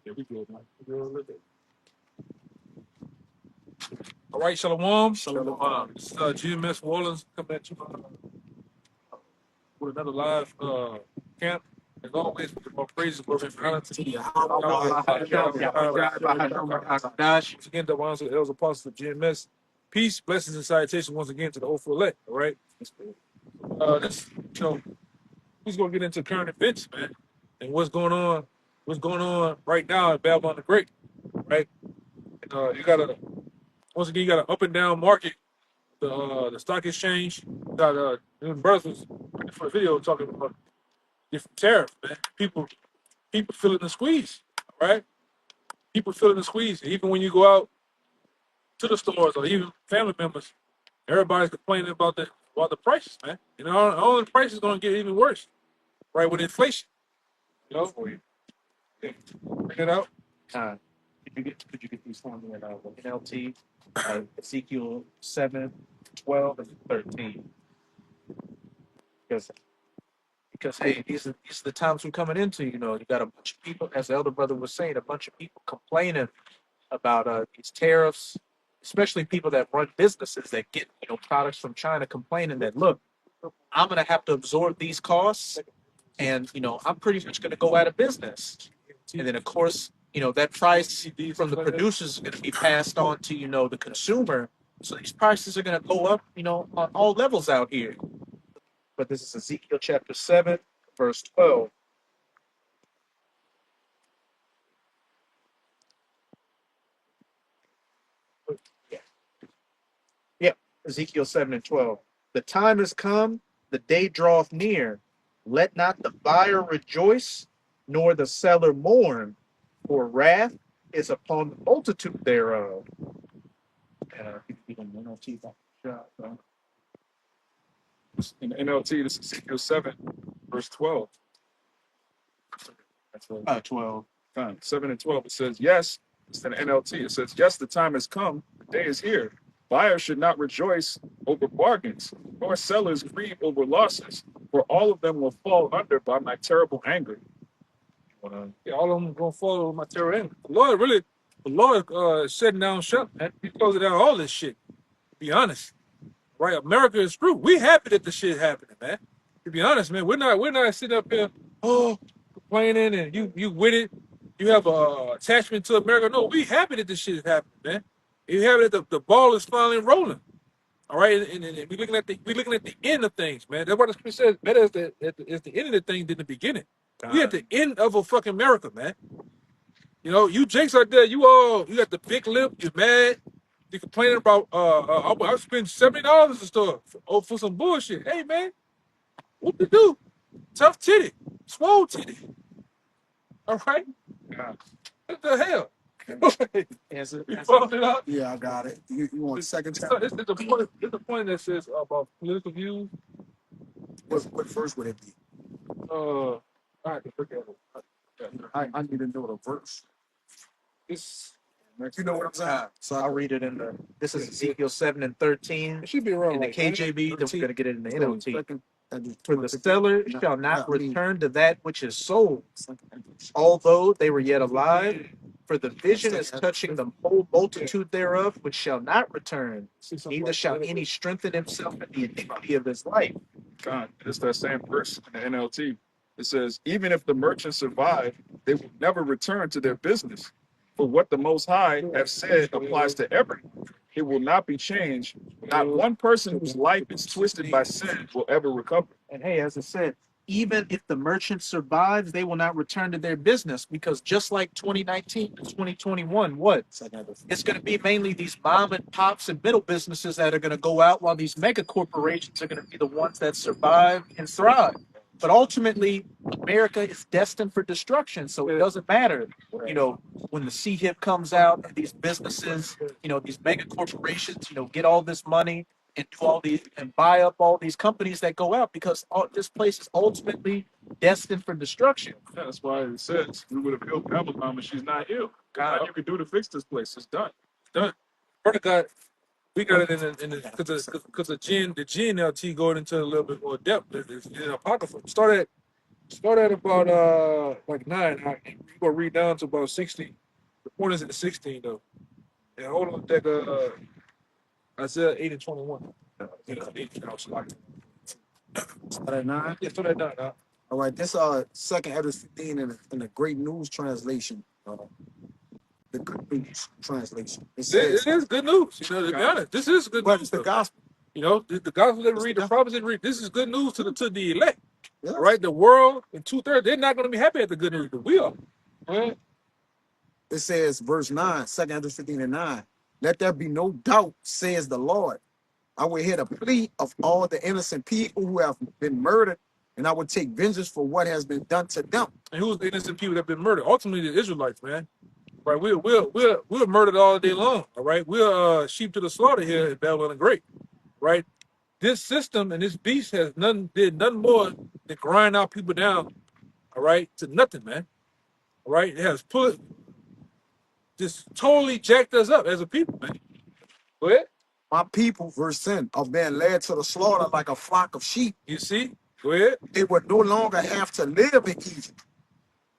Yeah, we good, man. We good with it. All right, Shalom. Shalom. This is GMS Wallens coming at you with another live camp. As always, with more praises, glory, and honor to you. Once again, the ones of the elders apostles of GMS. Peace, blessings, and salutations once again to the Old Elect. All right. This, who's gonna get into current events, man, and what's going on? What's going on right now in Babylon the Great, right? You got once again, you got an up and down market. The stock exchange got brothers for a video talking about different tariffs, man. People feeling the squeeze, right? People feeling the squeeze. Even when you go out to the stores or even family members, everybody's complaining about the prices, man. All the prices gonna get even worse, right? With inflation, for you. Bring it out. Could you get these for me in NLT, Ezekiel 7, 12, and 13? Because hey, these are the times we're coming into. You got a bunch of people, as the elder brother was saying, a bunch of people complaining about these tariffs, especially people that run businesses that get products from China, complaining that, look, I'm gonna have to absorb these costs, and I'm pretty much gonna go out of business. And then of course, that price from the producers is gonna be passed on to the consumer. So these prices are gonna go up, on all levels out here. But this is Ezekiel chapter 7, verse 12. Yeah, Ezekiel 7 and 12. The time has come, the day draweth near. Let not the buyer rejoice, nor the seller mourn, for wrath is upon the multitude thereof. In the NLT, this is Ezekiel 7, verse 12. That's 12. 7 and 12. It says, yes, it's in the NLT. It says, yes, the time has come. The day is here. Buyers should not rejoice over bargains, nor sellers grieve over losses, for all of them will fall under by my terrible anger. Yeah, all of them going to fall under my terrible anger. The Lord is shutting down shop, man. He's closing down all this shit, to be honest. Right? America is screwed. We happy that the shit happening, man. To be honest, man, we're not sitting up here, complaining and you with it. You have a attachment to America. No, we happy that this shit is happening, man. We happy that the ball is finally rolling. All right, and we looking at the end of things, man. That's what the scripture says. Better is the end of the thing than the beginning. We at the end of a fucking America, man. You Jakes out there, you got the big lip, you're mad, you complaining about I spent $70 a store for some bullshit. Hey man, what to do? Tough titty, swole titty. All right? What the hell? You followed it out? Yeah, I got it. You want second time? It's the point that says about political views. What verse would it be? I have to look at it. I need to know the verse. It's You know what I'm saying? So I'll read it this is Ezekiel 7 and 13. It should be around In the like KJV, then we're going to get it in the NLT. second, For the seller shall not return to that which is sold, although they were yet alive. For the vision is touching the whole multitude thereof, which shall not return, neither shall any strengthen himself in the iniquity of his life. God, it's that same verse in the NLT. It says, even if the merchants survive, they will never return to their business. For what the Most High have said applies to everyone. It will not be changed. Not one person whose life is twisted by sin will ever recover. And hey, as I said, even if the merchant survives, they will not return to their business, because just like 2019 and 2021, it's going to be mainly these mom and pops and middle businesses that are going to go out, while these mega corporations are going to be the ones that survive and thrive. But ultimately, America is destined for destruction. So it doesn't matter, when the C-HIP comes out and these businesses, these mega corporations, get all this money and do all these and buy up all these companies that go out, because this place is ultimately destined for destruction. Yeah, that's why it says we would have killed Babylon, but she's not here. God, you can do to fix this place. It's done. It's done. Brother God, we got it in the because the GNLT going into a little bit more depth. It's in Apocrypha. Start at Start at about like 9. You gonna read down to about 16. The point is at 16 though. And hold on, that Isaiah 8 and 21. You know, 8, I was like, Start at 9. yeah, start at 9. All right, this second Edward 15 in the Great News translation. The Good News translation. It It says, is good news. You know, to be honest, this is good "But news. it's the Though. gospel." You know, the gospel that we It's the read, the gospel. prophets that we read, this is good news to the elect. Yes. All right, the world and 2/3, they're not going to be happy at the good news, but we are. Right? It says, verse 9, 2 Edward 15 and 9. Let there be no doubt, says the Lord. I will hear the plea of all the innocent people who have been murdered, and I will take vengeance for what has been done to them. And who's the innocent people that have been murdered? Ultimately, the Israelites, man. Right? We're murdered all day long. All right, we're sheep to the slaughter here in Babylon the Great. Right? This system and this beast did nothing more than grind our people down. All right, to nothing, man. All right, it has just totally jacked us up as a people, man. Go ahead. My people, verse 10, are being led to the slaughter like a flock of sheep. You see? Go ahead. They would no longer have to live in Egypt.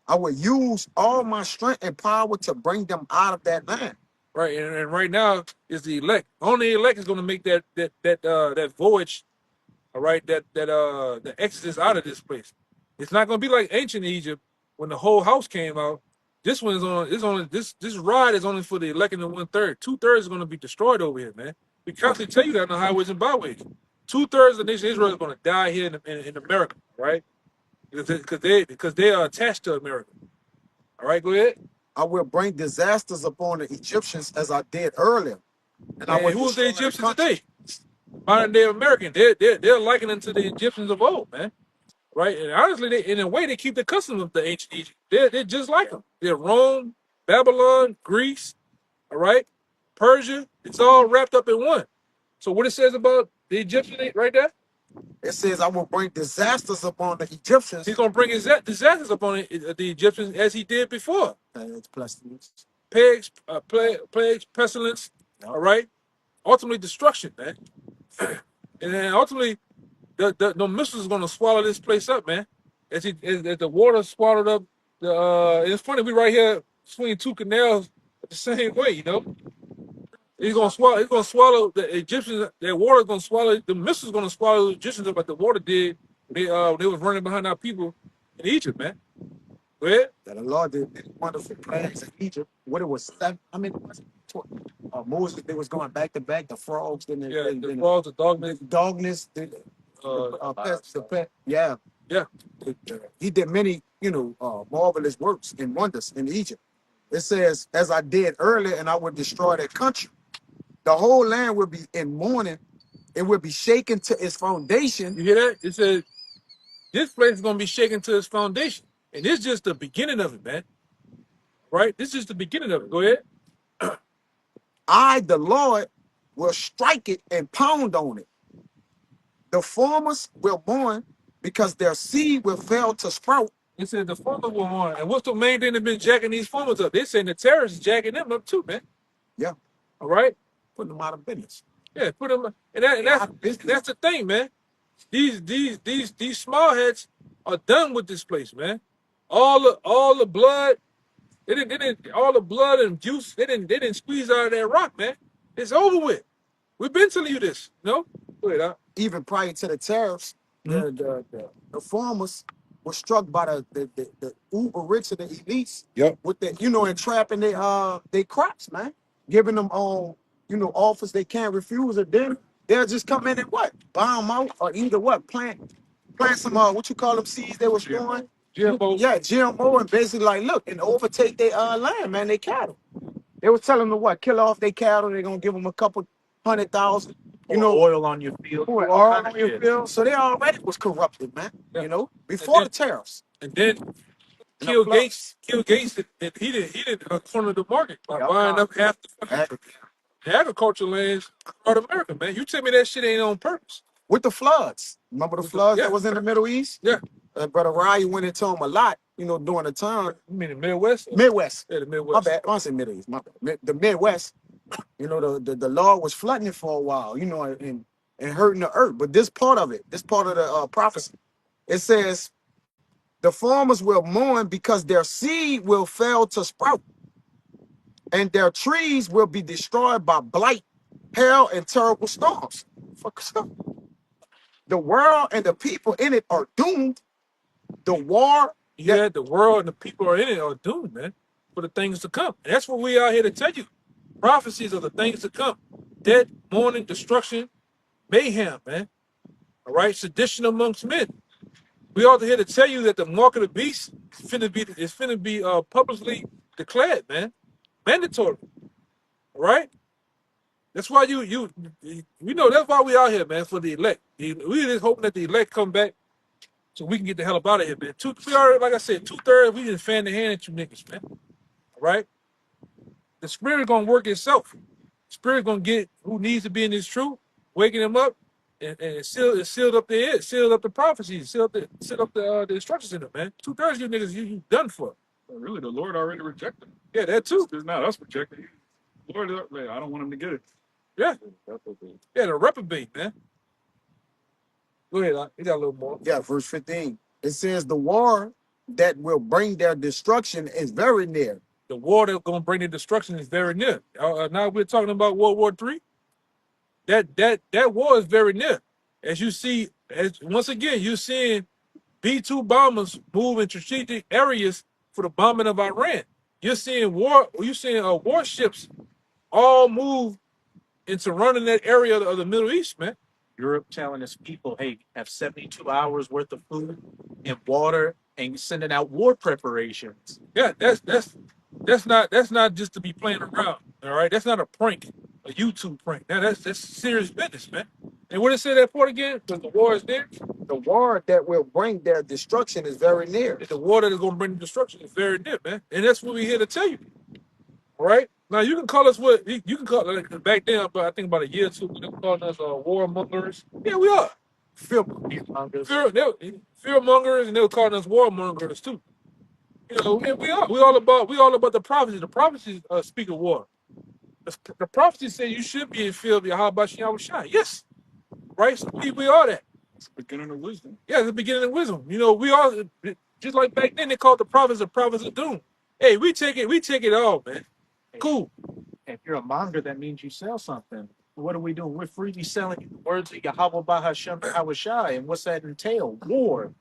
I will use all my strength and power to bring them out of that land. Right, and right now is the elect. Only the elect is going to make that voyage. All right, the exodus out of this place. It's not going to be like ancient Egypt when the whole house came out. This one is on. It's only this ride is only for the elect and the 1/3. 2/3 is going to be destroyed over here, man. We constantly tell you that on the highways and byways. 2/3 of the nation of Israel is going to die here in America, right? Because they are attached to America. All right, go ahead. I will bring disasters upon the Egyptians as I did earlier. And I And will who's the destroy Egyptians country. today? Modern day American. They're likening to the Egyptians of old, man. Right? And honestly, in a way, they keep the customs of the ancient Egypt. They're just like them. They're Rome, Babylon, Greece, all right, Persia. It's all wrapped up in one. So what it says about the Egyptian right there? It says, I will bring disasters upon the Egyptians. He's gonna bring his disasters upon the Egyptians as he did before. It's pestilence. Plagues, pestilence, all right. Ultimately, destruction, man. And then ultimately, the missiles is gonna swallow this place up, man. As the water swallowed up the. It's funny we right here between two canals the same way, you know. He's gonna swallow. He's gonna swallow the Egyptians. Their water's gonna swallow. The missiles gonna swallow the Egyptians up like the water did. They was running behind our people in Egypt, man. Go ahead. That the Lord did wonderful plagues in Egypt. What it was 7, I mean, it was Moses, they was going back to back. The frogs, The frogs, the dogmas, dogness, yeah. Yeah. He did many, marvelous works and wonders in Egypt. It says, as I did earlier, and I would destroy that country. The whole land will be in mourning. It will be shaken to its foundation. You hear that? It says this place is gonna be shaken to its foundation, and this is just the beginning of it, man. Right? This is the beginning of it. Go ahead. I, the Lord, will strike it and pound on it. The farmers will mourn because their seed will fail to sprout. It says the farmers will mourn. And what's the main thing that's been jacking these farmers up? They're saying the terrorists jacking them up too, man. Yeah. All right? Putting them out of business. Yeah, put them that's the thing, man. These small heads are done with this place, man. All the blood, they didn't all the blood and juice, they didn't squeeze out of that rock, man. It's over with. We've been telling you this, no? Go ahead, even prior to the tariffs, the farmers were struck by the uber rich and the elites. Yep. With the entrapping their crops, man, giving them offers they can't refuse, and then they'll just come in and what buy them out or either what plant some what you call them seeds they were storing. GMO. Yeah, GMO, and basically like look and overtake their land, man, they cattle. They was telling them what kill off their cattle. They're gonna give them a couple 100,000. Oil on your field. Oil on your field. So they already was corrupted, man. Yeah. Before the tariffs. And then Bill Gates, he didn't corner the market by buying up half the agriculture lands of America, man. You tell me that shit ain't on purpose. With the floods. Remember the floods that was in the Middle East? Yeah. Brother Ryan went into them a lot, during the time. You mean the Midwest? Midwest. Yeah, the Midwest. My bad. I say Middle East, my bad. The Midwest. The Lord was flooding it for a while, and hurting the earth. But this part of the prophecy, it says, The farmers will mourn because their seed will fail to sprout, and their trees will be destroyed by blight, hail, and terrible storms. Fuck stuff. The world and the people in it are doomed. The war. Yeah, the world and the people are in it are doomed, man, for the things to come. And that's what we are here to tell you. Prophecies of the things to come. Death, mourning, destruction, mayhem, man. All right, sedition amongst men. We are here to tell you that the mark of the beast is finna be publicly declared, man. Mandatory. All right? That's why we know that's why we out here, man, for the elect. We just hoping that the elect come back so we can get the hell up out of here, man. We already, like I said, 2/3, we just fan the hand at you niggas, man. All right? The spirit gonna work itself. Spirit gonna get who needs to be in this truth, waking them up, and sealed up the ear, sealed up the prophecies, sealed up the instructions in them, man. 2/3 you niggas you done for. But really, the Lord already rejected him. Yeah, that too. It's not us rejecting him. Lord, man, I don't want him to get it. Yeah. Yeah, the reprobate, man. Go ahead, you got a little more. Yeah, verse 15. It says the war that will bring their destruction is very near. The war that's gonna bring the destruction is very near. Now we're talking about World War III. That war is very near. As you see, once again, you're seeing B-2 bombers move in strategic areas for the bombing of Iran. You're seeing warships all move into running that area of the Middle East, man. Europe telling its people, hey, have 72 hours worth of food and water and sending out war preparations. Yeah, that's not just to be playing around. All right, that's not a prank, a YouTube prank. Now that's serious business, man. And what did it say that part again? Because the war is there. The war that will bring their destruction is very near. The war that is going to bring the destruction is very near, man. And that's what we're here to tell you. All right. Now you can call us what you can call like back then, but I think about a year or two, they were calling us warmongers. Yeah, we are. Fearmongers, and they were calling us warmongers too. You know, yeah, we are. We all about the prophecy. The prophecies speak of war. The prophecies say you should be in fear of Yahweh Shai. Yes, right. So we are that. It's the beginning of wisdom. Yeah, it's the beginning of wisdom. You know, we are just like back then. They called the prophets of doom. Hey, we take it all, man. Cool. If you're a monger, that means you sell something. What are we doing? We're freely selling you the words of Yahweh Bahasham Hawashai. And what's that entail? War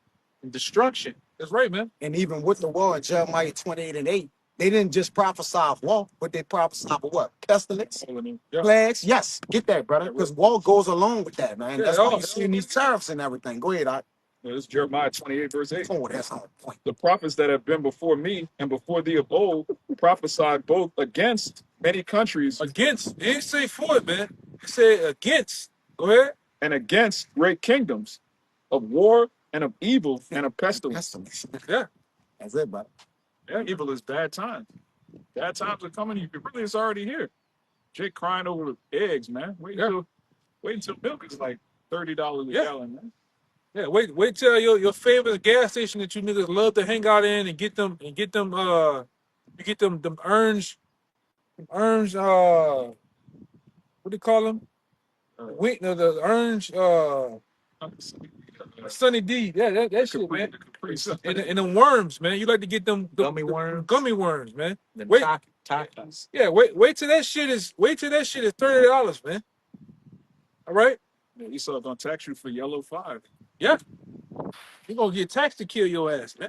and destruction. That's right, man. And even with the war in Jeremiah 28:8, they didn't just prophesy of war, but they prophesied of what? Pestilence, Yeah. plagues. Yes, get that, brother. Because war goes along with that, man. Yeah, That's why you're seeing these tariffs and everything. Go ahead, This is Jeremiah 28, verse 8. Oh, that's on point. The prophets that have been before me and before thee of old prophesied both against many countries Against. It didn't say for it, man. It said against. Go ahead. and against great kingdoms of war and of evil and of pestilence. Pestilence. Yeah. That's it, brother. Yeah, evil is bad times. Bad times are coming. You really, it's already here. Jake crying over eggs, man. Wait until milk is like $30 a gallon, man. Yeah, wait till your favorite gas station that you niggas love to hang out in and get them them orange what do you call them? The orange Sunny D. Yeah, that shit, man. And them worms, man. You like to get them Gummy worms. Gummy worms, man. Them Wait. Takis. Yeah, wait till that shit is $30, man. All right? Yeah, Esau gonna tax you for yellow 5. Yeah. You're gonna get taxed to kill your ass, man.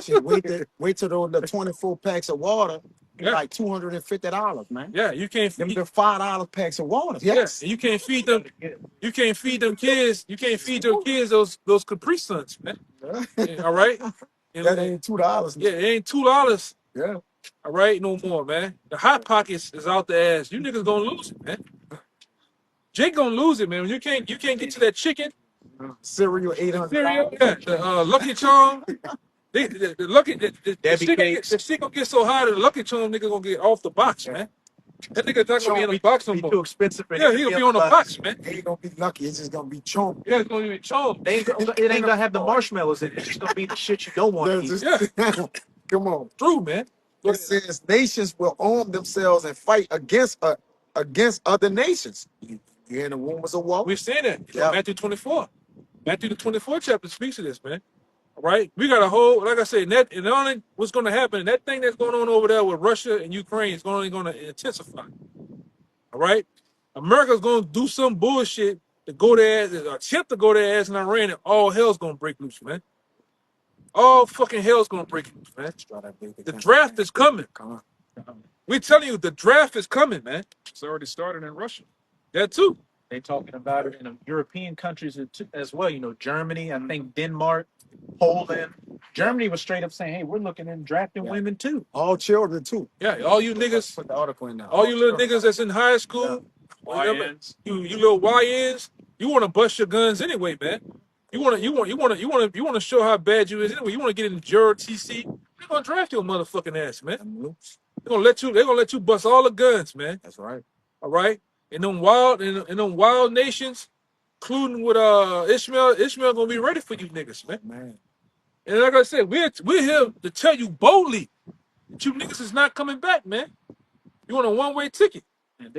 Shit, wait till the 24 packs of water, like $250, man. Yeah, you can't Them feed the $5 packs of water. Yes. and you can't feed them. You can't feed them kids. You can't feed your kids those Capri Suns, man. All right. That ain't $2. Yeah, it ain't $2. Yeah. All right, no more, man. The Hot Pockets is out the ass. You niggas gonna lose it, man. Jake gonna lose it, man. You can't get to that chicken. Cereal $800. Cereal, yeah, the Lucky Charm. The Lucky the shit gonna get so high that the Lucky Charm nigga gonna get off the box, man. That nigga not gonna be in the box no more. Too expensive. Yeah, he gonna be on the box, man. It ain't gonna be lucky. It's just gonna be chunk. Yeah, it's gonna be Charm. It ain't gonna have the marshmallows in it. It's just gonna be the shit you don't want to eat. Yeah. Come on. True, man. It says nations will arm themselves and fight against other nations. You hearing the rumors of war? We're seeing that. Yeah. Matthew 24. Matthew the 24th chapter speaks to this, man. Right? We got a whole, like I said, and only what's going to happen, that thing that's going on over there with Russia and Ukraine is only going to intensify. All right? America's going to do some bullshit to go there, attempt to go their ass in Iran, and all hell's going to break loose, man. All fucking hell's going to break loose, man. The draft is coming. We telling you, the draft is coming, man. It's already started in Russia. That too. They talking about it in the European countries as well. You know, Germany, I think Denmark, Poland. Germany was straight up saying, "Hey, we're looking at drafting women too." All children too. Yeah, all you niggas, Put the article in there. all you little niggas that's in high school, YNs. you little YNs, you want to bust your guns anyway, man. You want to show how bad you is anyway. You want to get in the juror TC. They're gonna draft your motherfucking ass, man. They're gonna let you bust all the guns, man. That's right. All right. In them wild nations, including with Ishmael gonna be ready for you niggas, man. And like I said, we're here to tell you boldly that you niggas is not coming back, man. You want a one-way ticket. And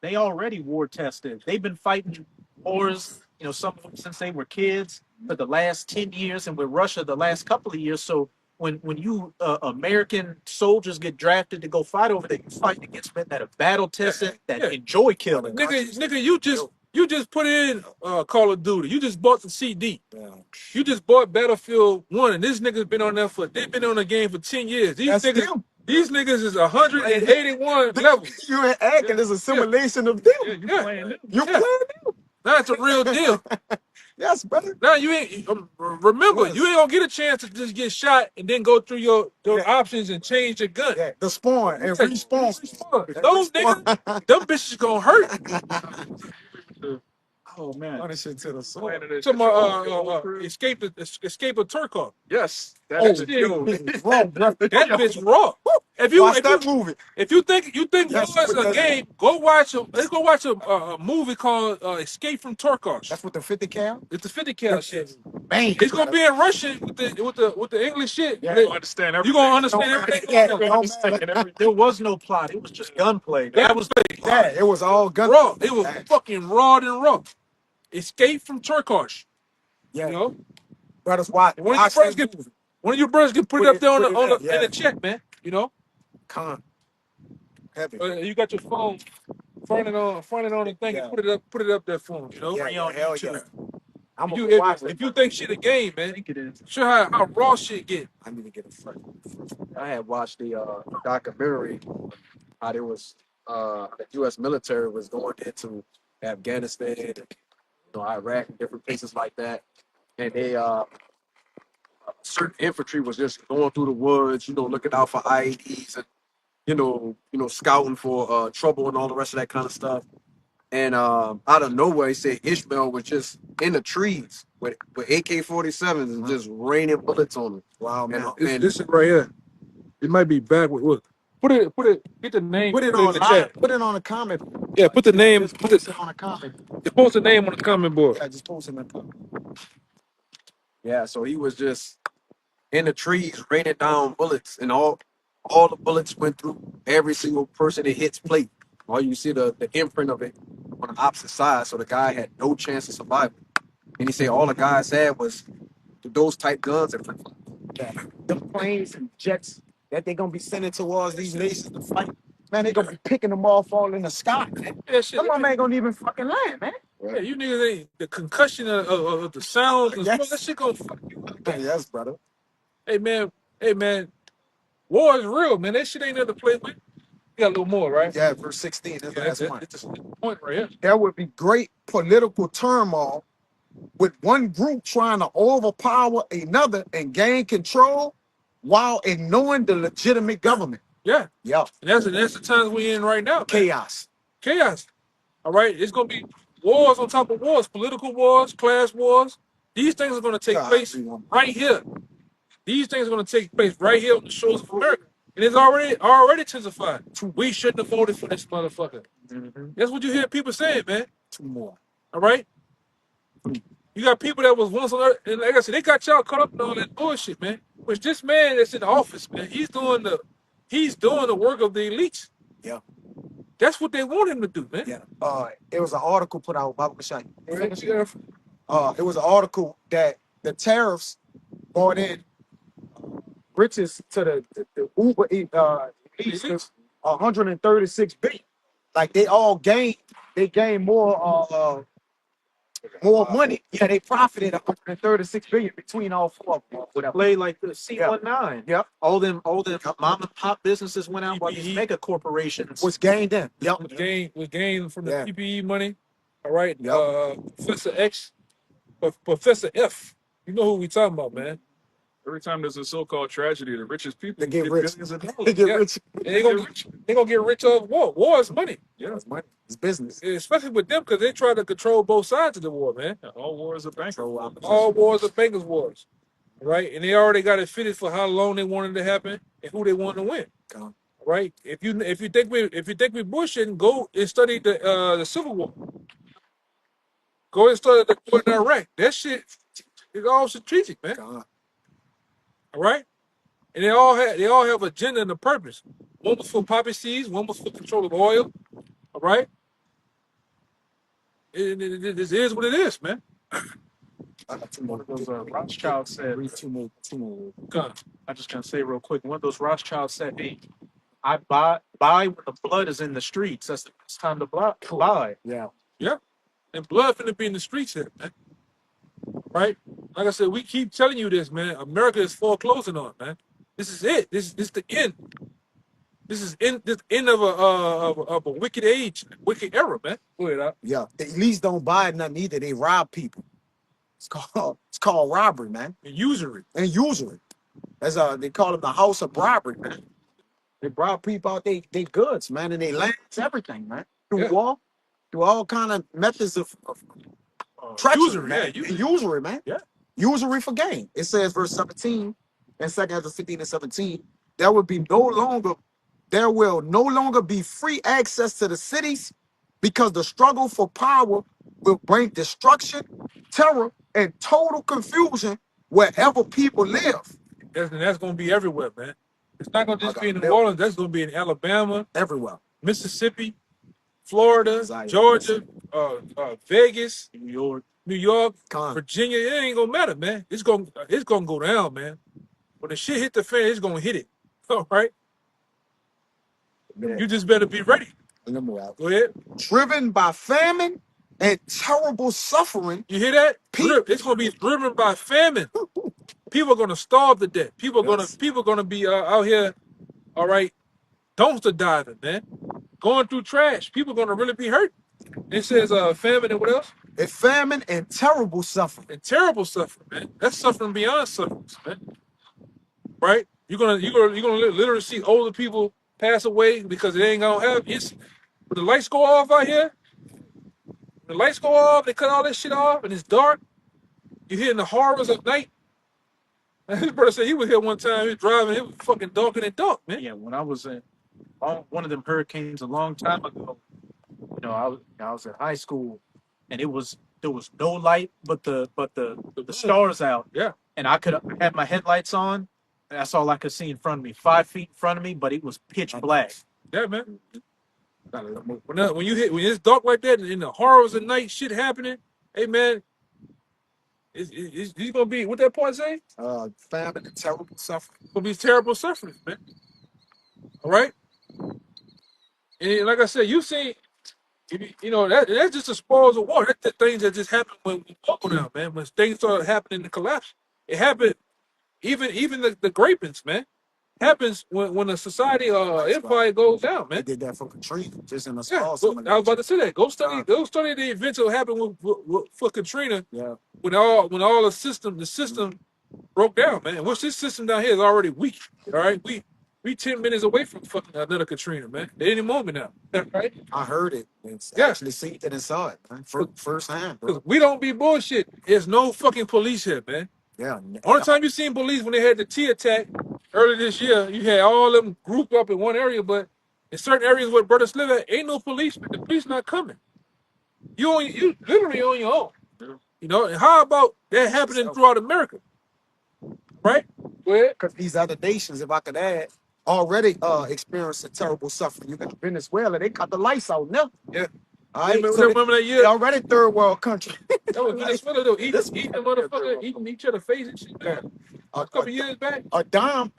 they already war tested. They've been fighting wars, you know, some of them since they were kids for the last 10 years, and with Russia the last couple of years. So when you American soldiers get drafted to go fight over there, you fight against men that are battle tested, that enjoy killing. Nigga, you just put in Call of Duty. You just bought the CD. You just bought Battlefield 1, and this nigga's been on there they've been on the game for 10 years. These niggas is 181 levels. You ain't acting. It's a simulation of them. You playing them. That's a real deal. Yes, brother. Now you ain't remember, you ain't gonna get a chance to just get shot and then go through your options and change your gun. Yeah, the spawn and respawn. Those niggas, them bitches gonna hurt. Oh man. Punishment to the soul. Escape of Turkov. Yes, that is Raw, bro. That bitch raw. Watch that movie. If you think Yes, war is a game, let's go watch a movie called Escape from Turkov. That's with the 50 cal. It's the 50 cal shit. Bang. It's gonna be in Russian with the English shit. Yeah, you understand everything. You gonna understand everything. There was no plot. It was just gunplay. That was it was all gun. raw. It was fucking raw and raw. Escape from Turkov. Yeah. You know? Brothers, watch. One of your brothers can put it up there in the chat, man. You know? Heavy. You got your phone front it on the thing and put it up there for him, you know? Yeah, hell yeah. I'm gonna watch it. If you think shit a game, man, I think it is. show how raw shit get. I need to get a friend. I had watched the documentary how there was the U.S. military was going into Afghanistan, and, Iraq, and different places like that, and they certain infantry was just going through the woods, looking out for IEDs and scouting for trouble and all the rest of that kind of stuff. And out of nowhere, he said Ishmael was just in the trees with AK-47s and just raining bullets on him. Wow, man. This is right here. It might be back with put it. Get the name. Put it in on the chat. Put it on a comment. Yeah, put the name. Put it on a comment. post the name on the comment board. Yeah, just post it in the comment. Yeah, so he was just in the trees raining down bullets, and all the bullets went through every single person it hits plate. All you see the imprint of it on the opposite side, so the guy had no chance of survival. And he said all the guys had was those type guns and flip-flops. Yeah. The planes and jets that they're gonna be sending towards these nations to fight. Man, they're gonna be picking them off all in the sky, man. Yeah, shit. Come on, man, gonna even fucking land, man. Yeah, you niggas ain't the concussion of the sounds and stuff. That shit gonna fuck you up. Yes, brother. Hey man, war is real, man. That shit ain't nothing to play with. You got a little more, right? Yeah, verse 16. That's one. It's the point right here. There would be great political turmoil with one group trying to overpower another and gain control while ignoring the legitimate government. Yeah. Yeah. And that's the times we're in right now. Man. Chaos. All right. It's gonna be wars on top of wars, political wars, class wars. These things are gonna take place right here. These things are gonna take place right here on the shores of America. And it's already intensified. We shouldn't have voted for this motherfucker. Mm-hmm. That's what you hear people saying, man. 2 more. All right. You got people that was once on earth, and like I said, they got y'all caught up in all that bullshit, man. Which this man that's in the office, man, he's doing the work of the elites. Yeah. That's what they want him to do, man. Yeah. It was an article put out by Bashai. Yeah. It was an article that the tariffs brought in riches to the Uber elites, Elites. 136 billion. Like they gained more money. Yeah, they profited 136 billion between all four of them. Whatever. Play like the C19. Yep. All them mom and pop businesses went out while these PPE. mega corporations. Was gained in. Yep. Was gained from the Yeah. PPE money. All right. Yep. Professor X, Professor F. You know who we talking about, man. Every time there's a so-called tragedy, the richest people They get rich. billions of They dollars. get Yeah. rich. They gonna get rich off war. War is money, Yeah, It's money. It's business. especially with them because they try to control both sides of the war, man. all wars are bankers. So, All wars are bankers' wars, right? And they already got it fitted for how long they wanted to happen and who they want to win, Come. right? If you think we bullshitting, go and study the Civil War. Go and study the war in Iraq. That shit is all strategic, man. Come. All right, and they all have agenda and a purpose. One was for poppy seeds, one was for control of oil. All right, this is what it is, man. I got two more. One of those Rothschild said, Read two more. Come. I just gonna say real quick, one of those Rothschild said, hey, I buy when the blood is in the streets. That's the best time to buy. Yeah. And blood finna be in the streets here, man. Right? Like I said, we keep telling you this, man. America is foreclosing on, man. This is it. This is the end. This is this end of a wicked age, wicked era, man. Go ahead, Al. Yeah. The elites don't buy nothing either. They rob people. It's called robbery, man. And usury. And usury. They call it the house of robbery, man. They rob people out they goods, man, and they lands, everything, man. Through Yeah. war, through all kind of methods of treachery, Usury, man. yeah, Usury, man. Yeah. Usury for gain. It says verse 17 and 2 15 and 17. There will no longer be free access to the cities because the struggle for power will bring destruction, terror, and total confusion wherever people live. That's gonna be everywhere, man. It's not gonna just be in New Okay. Orleans. That's gonna be in Alabama, Everywhere. Mississippi, Florida, Zion. Georgia, Vegas, New York. Con. Virginia. It ain't gonna matter, man. It's gonna go down, man. When the shit hit the fan, it's gonna hit it. All right. You just better be ready. Go ahead. Driven by famine and terrible suffering. You hear that? It's gonna be driven by famine. People are gonna starve to death. People are gonna be out here, all right, dumpster diving, man. Going through trash. People are gonna really be hurt. It says famine and what else? A famine and terrible suffering. And terrible suffering, man. That's suffering beyond suffering, man. Right? You're gonna literally see older people pass away because it ain't gonna have it's when the lights go off out here. When the lights go off, they cut all that shit off, and it's dark. You're hearing the horrors of night. And his brother said he was here one time. He was driving. It was fucking darker than dark, man. Yeah, when I was in one of them hurricanes a long time ago, I was in high school, and there was no light but the stars out. Yeah. And I could have my headlights on, and that's all I could see in front of me, 5 feet in front of me, but it was pitch black. Yeah, man. When it's dark like that and the horrors of night shit happening, hey man, it's gonna be what that part say? Famine and terrible suffering. It's gonna be terrible suffering, man. All right. And like I said, you see, that's just the spoils of war. That's the things that just happen when we buckle down, man. When things start happening to collapse, it happened. Even the grapings, man, happens when a society empire goes down, They man. did that for Katrina, just in a Yeah, small. I was about to say that. Go study the events that happened for Katrina Yeah. when all the system broke down, man. Which this system down here is already weak. All right, we 10 minutes away from fucking another Katrina, man. At any moment now, right? I heard it. It's Yeah. actually seen it and saw it, man. First hand, bro. Because we don't be bullshit. There's no fucking police here, man. Yeah. Only time you seen police when they had the T attack earlier this year, you had all of them grouped up in one area, but in certain areas where brothers live at, ain't no police. The police not coming. You literally on your own. You know, and how about that happening throughout America? Right? Go ahead. Because these other nations, if I could add, already experiencing terrible suffering. You got Venezuela, they cut the lights out now. Yeah. All They right, remember, so remember that they year? already third world country. That was Like, Venezuela though, this eating the motherfucker, eating each other face and shit. yeah. Man. a, A couple years back. a dime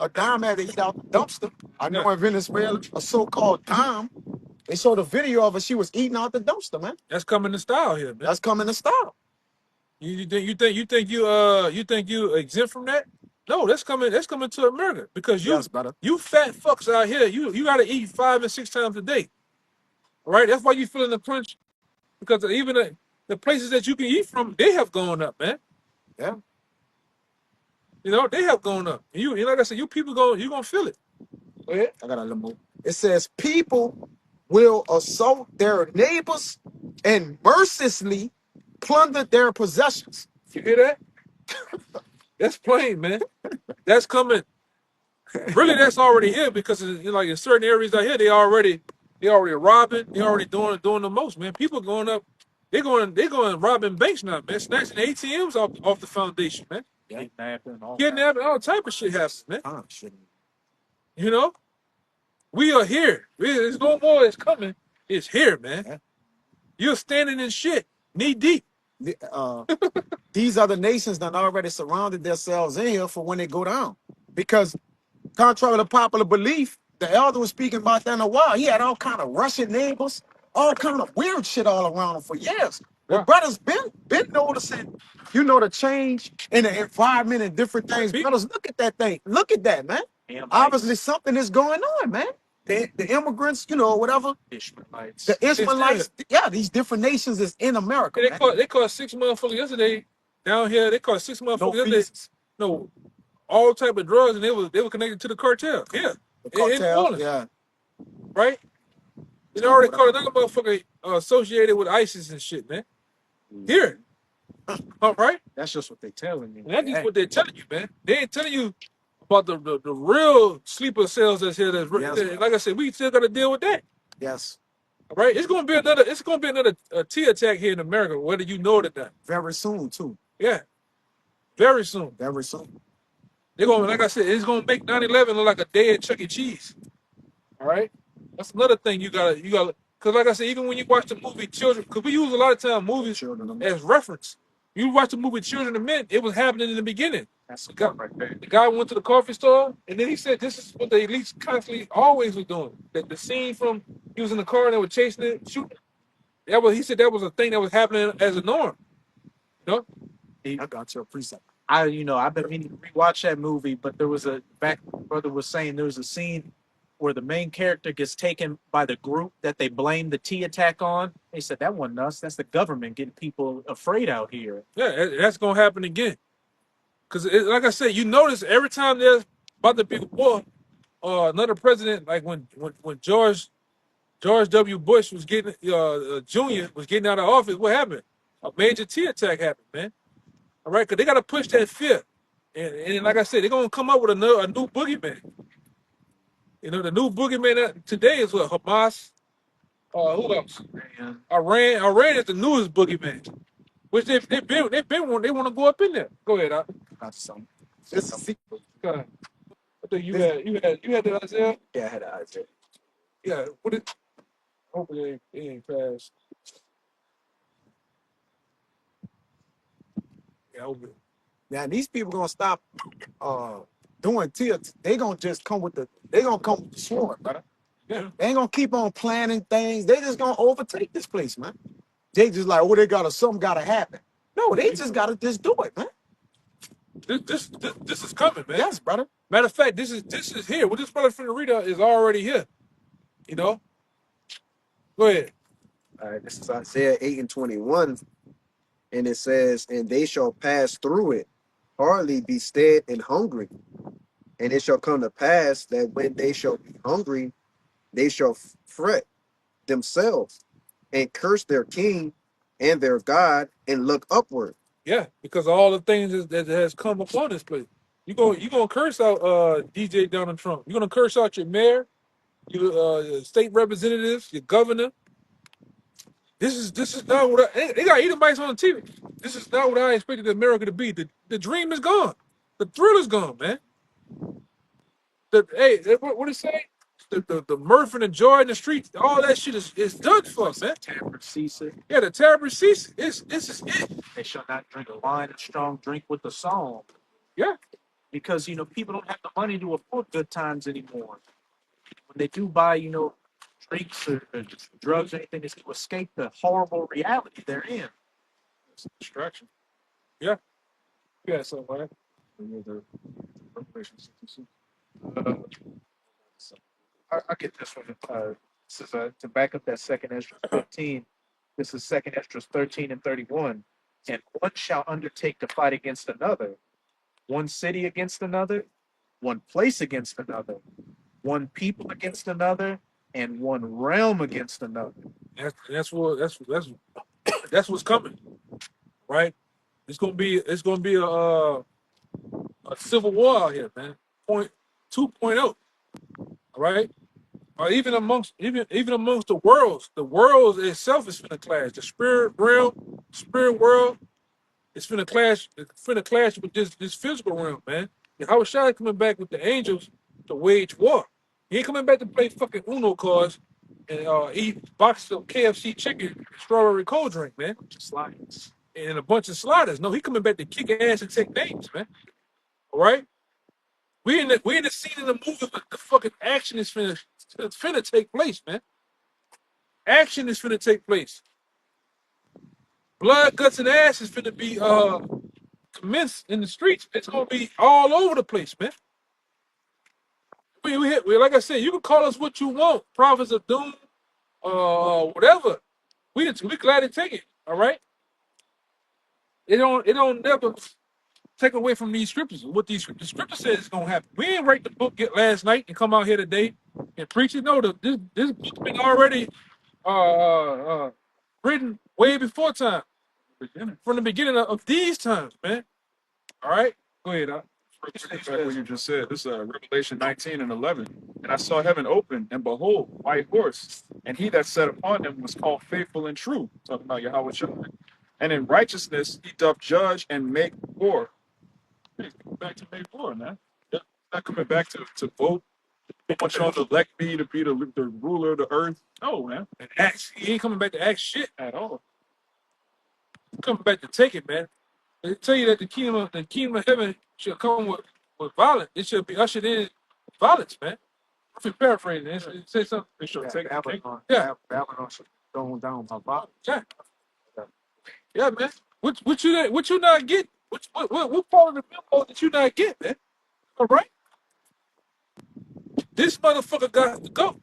had to eat out the dumpster. I know Yeah. in Venezuela, a so-called dime, they showed a video of her. She was eating out the dumpster, man. That's coming in style here, man. That's coming to style. You think you exempt from that? No, that's coming to America because Yes, brother. you fat fucks out here, you gotta eat 5 and 6 times a day. All right? That's why you feeling the crunch because even the places that you can eat from, they have gone up, man. Yeah. You know, they have gone up. And you like I said, you people you gonna feel it. Go ahead. I got a little more. It says people will assault their neighbors and mercilessly plunder their possessions. You hear that? That's plain, man. That's coming. Really, that's already here because like in certain areas out here, they already robbing, they already doing the most, man. People going up, they going robbing banks now, man, snatching ATMs off the foundation, man. Yeah. Kidnapping, all type of shit happens, man. Shit. You know, we are here. There's no more. It's coming. It's here, man. Yeah. You're standing in shit, knee deep. These other nations that already surrounded themselves in here for when they go down. Because contrary to popular belief, the elder was speaking about that in a while. He had all kind of Russian neighbors, all kind of weird shit all around him for years. Well, Yeah. brothers been noticing, the change in the environment and different things. People- Brothers, look at that thing. Look at that, man. Obviously, something is going on, man. The immigrants, whatever. Ishmaelites. The Ishmaelites, yeah, these different nations is in America, They man. caught 6 motherfuckers yesterday down here. They caught 6 No motherfuckers yesterday. visas. No, all type of drugs, and they were connected to the cartel. Yeah, The in New cartel, Orleans, yeah. right? They already caught another motherfucker associated with ISIS and shit, man. Here, all right? That's just what they telling you. And that's just what they're telling you, man. They ain't telling you about the real sleeper cells that's here. That's Yes. like I said, we still got to deal with that. Yes. All right, it's gonna be another T attack here in America, whether you know it or not. Very soon, too. Yeah, very soon. Very soon. They're gonna, like I said, it's gonna make 9/11 look like a day at Chuck E. Cheese. All right, that's another thing you gotta, because like I said, even when you watch the movie Children, because we use a lot of time movies Children of as reference. You watch the movie Children of Men, it was happening in the beginning. That's The guy, the guy went to the coffee store, and then he said, "This is what the elites constantly always were doing." That the scene from he was in the car and they were chasing it, shooting. He said that was a thing that was happening as a norm. You know? I got your precept. I've been meaning to rewatch that movie, but there was my brother was saying there was a scene where the main character gets taken by the group that they blame the T attack on. They said that wasn't us. That's the government getting people afraid out here. Yeah, that's gonna happen again. Because like I said, you notice every time there's about to be a war, another president, like when George W. Bush was getting Jr. was getting out of office, what happened? A major T attack happened, man. All right, because they got to push that fear, and like I said, they're gonna come up with a new boogeyman. You know, the new boogeyman today is what Hamas. Who else? Man, Iran is the newest boogeyman, which they want to go up in there. Go ahead, Got you something. This is Go ahead. I think you had that Isaiah. yeah, I had an idea. Yeah, what it? Hopefully it ain't fast. Yeah, hopefully. Now these people gonna stop doing tips. They gonna come with the sword, brother. Yeah. They ain't gonna keep on planning things. They just gonna overtake this place, man. They just like, something gotta happen. No, they just gotta just do it, man. This is coming, man. Yes, brother. Matter of fact, this is here. What this brother finna read out is already here. You know. Go ahead. All right, this is Isaiah 8:21, and it says, "And they shall pass through it, hardly be stead and hungry. And it shall come to pass that when they shall be hungry, they shall fret themselves and curse their king and their God and look upward." Yeah, because of all the things that has come upon this place. You gonna curse out DJ Donald Trump. You're gonna curse out your mayor, your state representatives, your governor. This is not what they got Edomites on the TV. This is not what I expected America to be. The dream is gone. The thrill is gone, man. What it say? the mirth and the joy in the streets, all that shit is done for, man. Temperance ceaseth. Yeah, the terrible cease. This is it. They shall not drink wine and strong drink with the song. Yeah. Because people don't have the money to afford good times anymore. When they do buy, drinks or drugs or anything, it's to escape the horrible reality they're in. It's a distraction. Yeah. Yeah, so man. Revelation 66. I get this one. This is to back up that second Ezra 15. This is second Ezra 13 and 31. And one shall undertake to fight against another, one city against another, one place against another, one people against another, and one realm against another. That's what's coming, right? It's gonna be a civil war out here, man. Point 2.0, all right? Or even amongst the world itself is finna clash. The spirit realm, spirit world, it's finna clash with this physical realm, man. And Howard Shai coming back with the angels to wage war. He ain't coming back to play fucking Uno cards and eat boxes of KFC chicken, strawberry cold drink, man. Slides. And a bunch of sliders. No, he coming back to kick ass and take names, man. All right? We in the scene of the movie, but the fucking action is finna take place, man. Action is finna take place. Blood, guts, and ass is finna be commenced in the streets. It's gonna be all over the place, man. Like I said, you can call us what you want, prophets of doom, whatever. We glad to take it. All right. It don't never take away from these scriptures. What the scripture says is gonna happen. We didn't write the book yet last night and come out here today and preach it. No, this book's been already written way before time, from the beginning of these times, man. All right, go ahead. Back what you just said. This is Revelation 19 and 11. And I saw heaven open, and behold, white horse, and he that sat upon him was called faithful and true. Talking about Yahweh Shai. And in righteousness he doth judge and make war. Back to make war, man. Yeah. Not coming back to vote. Much on to elect me to be the ruler of the earth. No, man. And act. He ain't coming back to act shit. At all. He's coming back to take it, man. They tell you that the kingdom of heaven should come with violence. It should be ushered in violence, man. If you paraphrase it says something. They should take the king. Babylon should go down by violence. Yeah. Yeah, man. What you not get? What part of the memo did you not get, man? All right. This motherfucker got to go.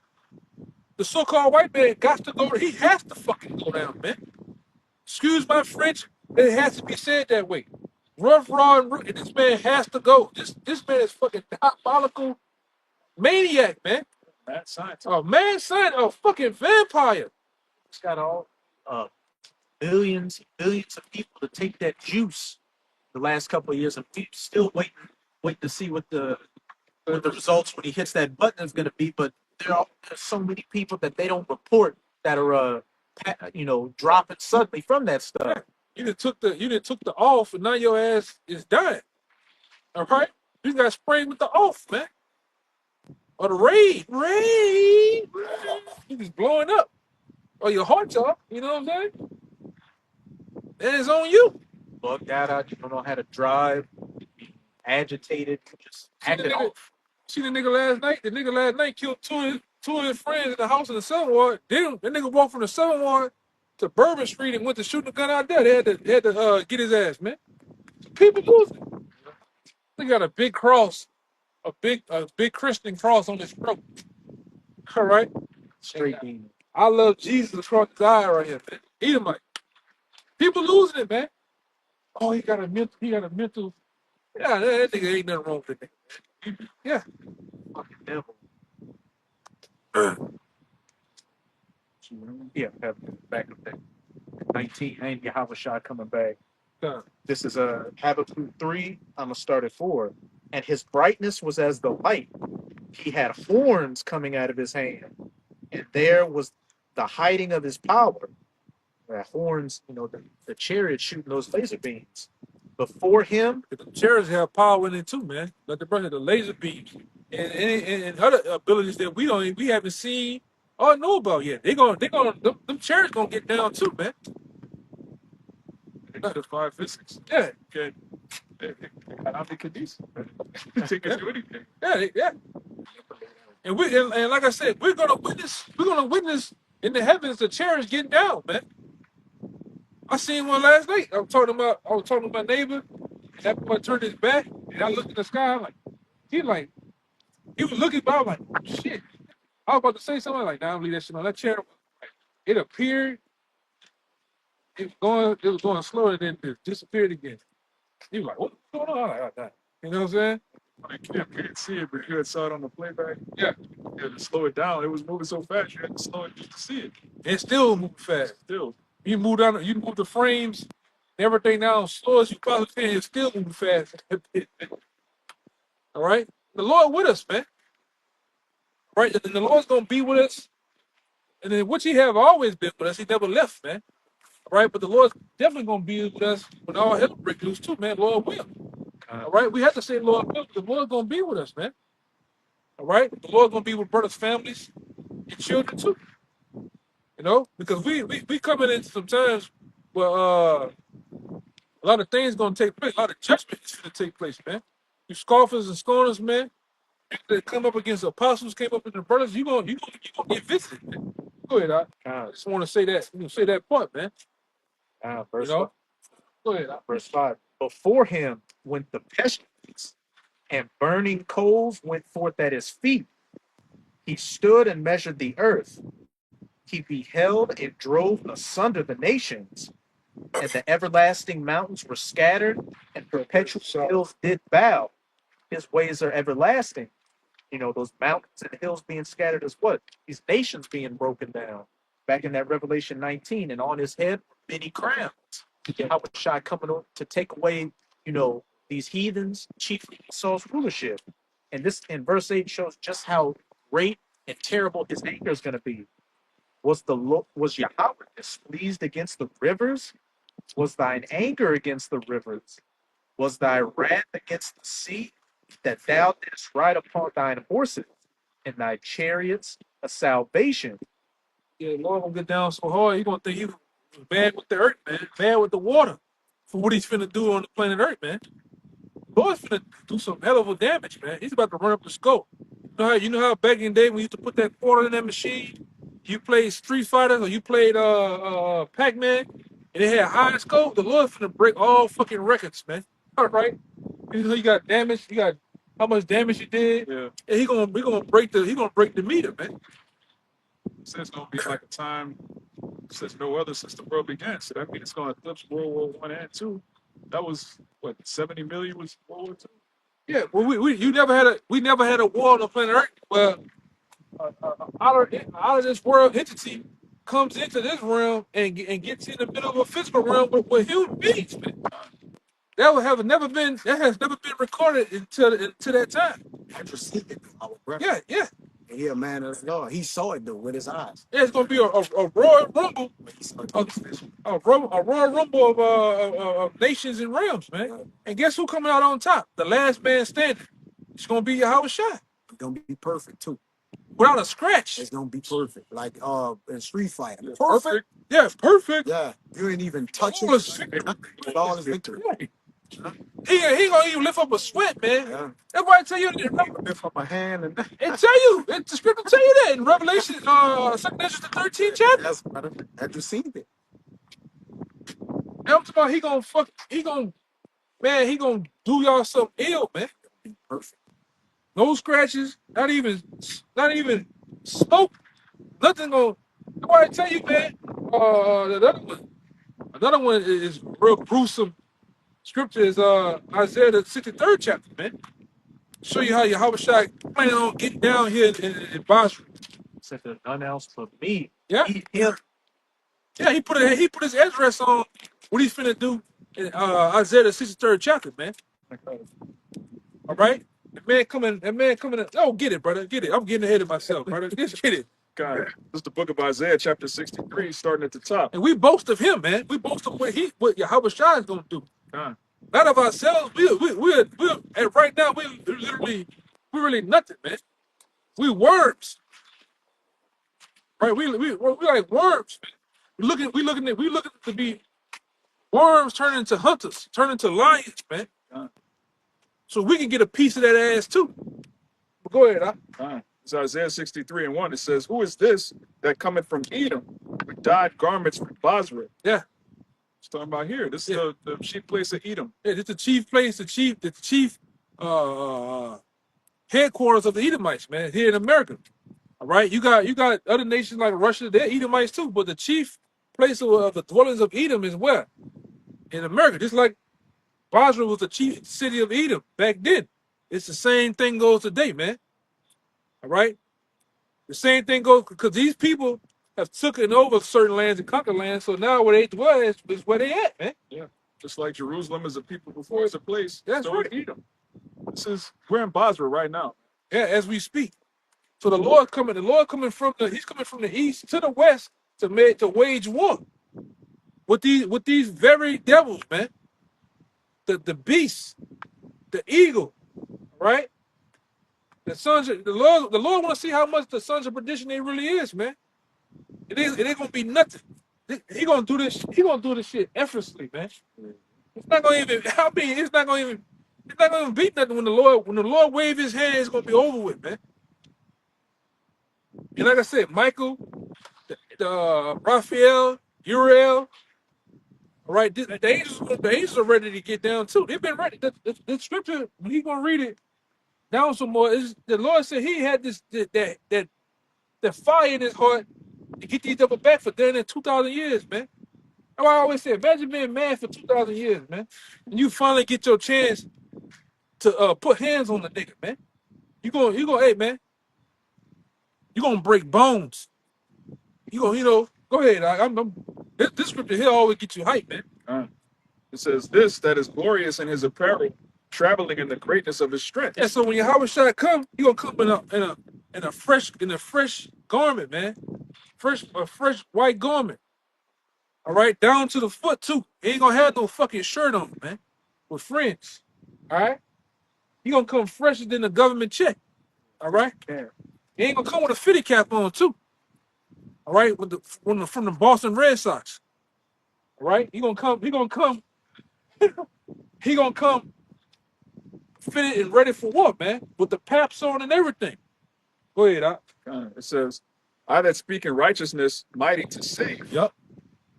The so-called white man got to go. He has to fucking go down, man. Excuse my French, but it has to be said that way. Rough, raw, and rude. This man has to go. This man is fucking diabolical maniac, man. Mad scientist. A man son, a fucking vampire. It's got all billions of people to take that juice the last couple of years, and we still wait to see what the results when he hits that button is going to be. But there's so many people that they don't report that are dropping suddenly from that stuff. You done took the off, and now your ass is dying. All right, you got sprayed with the off, man. Or the raid. You just blowing up. Or your heart's off. You know what I'm saying? And it's on you. Bugged out, you don't know how to drive, agitated, just acting off. See the nigga last night? The nigga last night killed two of his friends in the house in the 7th Ward. Then the nigga walked from the 7th Ward to Bourbon Street and went to shoot the gun out there. They had to get his ass, man. People losing. They got a big cross, a big Christian cross on his throat. All right? Straight demon. I love Jesus across his eye right here, man. Edomite. People losing it, man. Oh, he got a mental. Yeah, that nigga ain't nothing wrong with it. Yeah. Fucking devil. Yeah, have back up there. 19 and Yahweh Shai coming back. This is Habakkuk 3. I'm gonna start at 4. And his brightness was as the light. He had horns coming out of his hand, and there was the hiding of his power. Horns, the chariot shooting those laser beams. Before him, The chariots have power in it too, man. Like the brother, the laser beams. and other abilities that we haven't seen or know about yet. Them chariots gonna get down too, man. They defy physics. Yeah, Okay. Omnikinesis. They can do anything. yeah. And like I said, we're gonna witness in the heavens the chariots getting down, man. I seen one last night. I was talking to my neighbor, and that boy turned his back, and I looked in the sky, I'm like, he was looking, but I was like, oh, shit. I was about to say something like, nah, I'm leave that shit on that chariot. It appeared, it was going slower, and then it disappeared again. He was like, what's going on? I was like, oh, you know what I'm saying? You can't see it, but you had saw it on the playback. Yeah. You had to slow it down. It was moving so fast, you had to slow it just to see it. And still moving fast. Still. You move the frames, and everything down slow as you possibly can, it's still moving fast. All right? The Lord with us, man. Right? And the Lord's gonna be with us. And then which he have always been with us. He never left, man. All right, but the Lord's definitely gonna be with us when all hell break loose too, man. Lord will. All right, we have to say Lord will, because the Lord's gonna be with us, man. All right, the Lord's gonna be with brothers, families, and children too. You know, because we coming into some times where a lot of things gonna take place, a lot of judgment is gonna take place, man. You scoffers and scorners, man, that come up against apostles, came up against the brothers, you gonna get visited, man. Go ahead, I just want to say that, say that part, man. Verse You know, 5. go ahead. Verse 5. Before him went the pestilence, and burning coals went forth at his feet. He stood and measured the earth. He beheld and drove asunder the nations, and the everlasting mountains were scattered, and perpetual hills did bow. His ways are everlasting. You know, those mountains and hills being scattered is what? These nations being broken down. Back in that Revelation 19, and on his head many crowns. How was Shai coming on to take away, these heathens, chiefly Esau's rulership? And this in verse 8 shows just how great and terrible his anger is going to be. Was Yahweh displeased against the rivers? Was thine anger against the rivers? Was thy wrath against the sea, that thou didst ride upon thine horses, and thy chariots a salvation? Yeah, Lord gonna get down so hard, he gonna think he was bad with the earth, man. Bad with the water for what he's finna do on the planet Earth, man. Lord's finna do some hell of a damage, man. He's about to run up the scope. You know how back in the day when you used to put that quarter in that machine, you played Street Fighter or you played Pac-Man, and it had high scope. The Lord's finna break all fucking records, man. All right. You got damage, you got how much damage you did. Yeah. And he gonna break the meter, man. So it's gonna be like a time since no other since the world began. So that means it's gonna eclipse World War I and II. That was what 70 million was World War II. Yeah, well, we never had a war on the planet Earth where out of this world entity comes into this realm and gets in the middle of a physical realm with human beings, man. That has never been recorded until that time. I perceived it, our brother. Yeah. And he a man of the Lord. He saw it though with his eyes. Yeah, it's gonna be a royal rumble, a royal rumble of nations and realms, man. And guess who coming out on top? The last man standing. It's gonna be Yahweh Shai. It's gonna be perfect too. Without a scratch. It's gonna be perfect. Like in Street Fighter. Yeah, Perfect. Yeah, perfect. Yeah. You ain't even touch it. Flawless victory. He ain't gonna even lift up a sweat, man. Yeah. That's why I tell you. Lift up a hand and It tell you. The scripture tell you that in Revelation, 2nd Ezra, the 13th chapter. yes, brother. Have you seen it? And I'm talking about he gonna do y'all something ill, man. Perfect. No scratches, not even smoke, nothing gonna. That's why I tell you, man. Another one is real gruesome. Scripture is Isaiah the 63rd chapter, man. Show you how Yahweh Shai planning on getting down here in Basra. Said there's none else but me. Yeah. Him. Yeah, he put his address on what he's finna do in Isaiah the 63rd chapter, man. All right? That man coming. Oh, get it, brother. Get it. I'm getting ahead of myself, brother. Just get it. God, this is the book of Isaiah, chapter 63, starting at the top. And we boast of him, man. We boast of what Yahweh Shai is gonna do. God. Not of ourselves. We're and right now we're We really nothing, man. We worms, right? We're like worms, man. We looking to be worms turning into hunters, turning into lions, man. So we can get a piece of that ass too. But go ahead, It's Isaiah 63:1. It says, "Who is this that cometh from Edom with dyed garments from Basra?" Yeah. It's talking about here. This is the chief place of Edom. Yeah, this the chief place, the chief uh, headquarters of the Edomites, man, here in America. All right, you got other nations like Russia, they're Edomites too, but the chief place of the dwellings of Edom is where? In America. Just like Basra was the chief city of Edom back then. It's the same thing goes today, man. All right, the same thing goes because these people have taken over certain lands and conquered lands, so now where they dwell is where they at, man. Yeah. Just like Jerusalem is a people before it's a place. That's so right. is Edom. We're in Basra right now. Yeah, as we speak. So the Lord coming from he's coming from the east to the west to wage war with these very devils, man. The beast, the eagle, right? The Lord want to see how much the sons of perdition they really is, man. It ain't gonna be nothing. He gonna do this shit effortlessly, man. It's not gonna even it's not gonna even beat nothing when the Lord wave his hand, it's gonna be over with, man. And like I said, Michael, Raphael, Uriel, all right, the angels are ready to get down too. They've been ready. The scripture, when he gonna read it down some more, the Lord said he had that fire in his heart to get these double back for down in 2,000 years, man. That's why I always say, imagine being mad for 2,000 years, man, and you finally get your chance to put hands on the nigga, man. Hey, man, you gonna break bones. Go ahead. This scripture here always get you hype, man. It says, "This that is glorious in his apparel, traveling in the greatness of his strength." Yeah, so when Yahweh Shai come, he gonna come in a fresh garment, man. A fresh white garment. All right, down to the foot too. He ain't gonna have no fucking shirt on, man. With friends. All right? He gonna come fresher than the government check. All right? Yeah. He ain't gonna come with a fitty cap on too. All right, from the Boston Red Sox. All right? He gonna come fitted and ready for what, man? With the paps on and everything. Go ahead, It says, "I that speak in righteousness, mighty to save. Yup.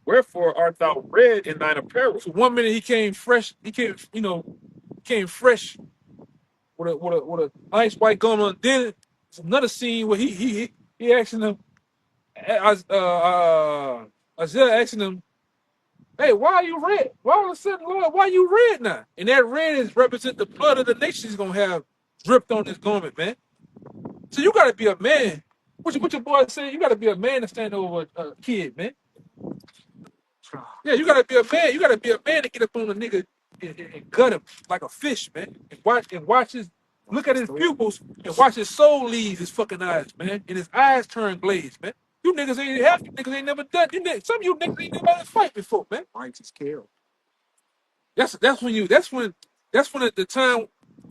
Wherefore art thou red in thine apparel?" So 1 minute he came fresh, came fresh with a nice white garment. Then it's another scene where he asking him, Isaiah asking him, "Hey, why are you red? Why all of a sudden, Lord, why you red now?" And that red is represent the blood of the nation he's gonna have dripped on his garment, man. So you gotta be a man. What your boy saying? You gotta be a man to stand over a kid, man. Yeah, you gotta be a man. You gotta be a man to get up on a nigga and gut him like a fish, man. And watch his look at his pupils and watch his soul leave his fucking eyes, man. And his eyes turn glazed, man. You niggas ain't never done. Some of you niggas ain't never had a fight before, man. Righteous kill. That's when at the time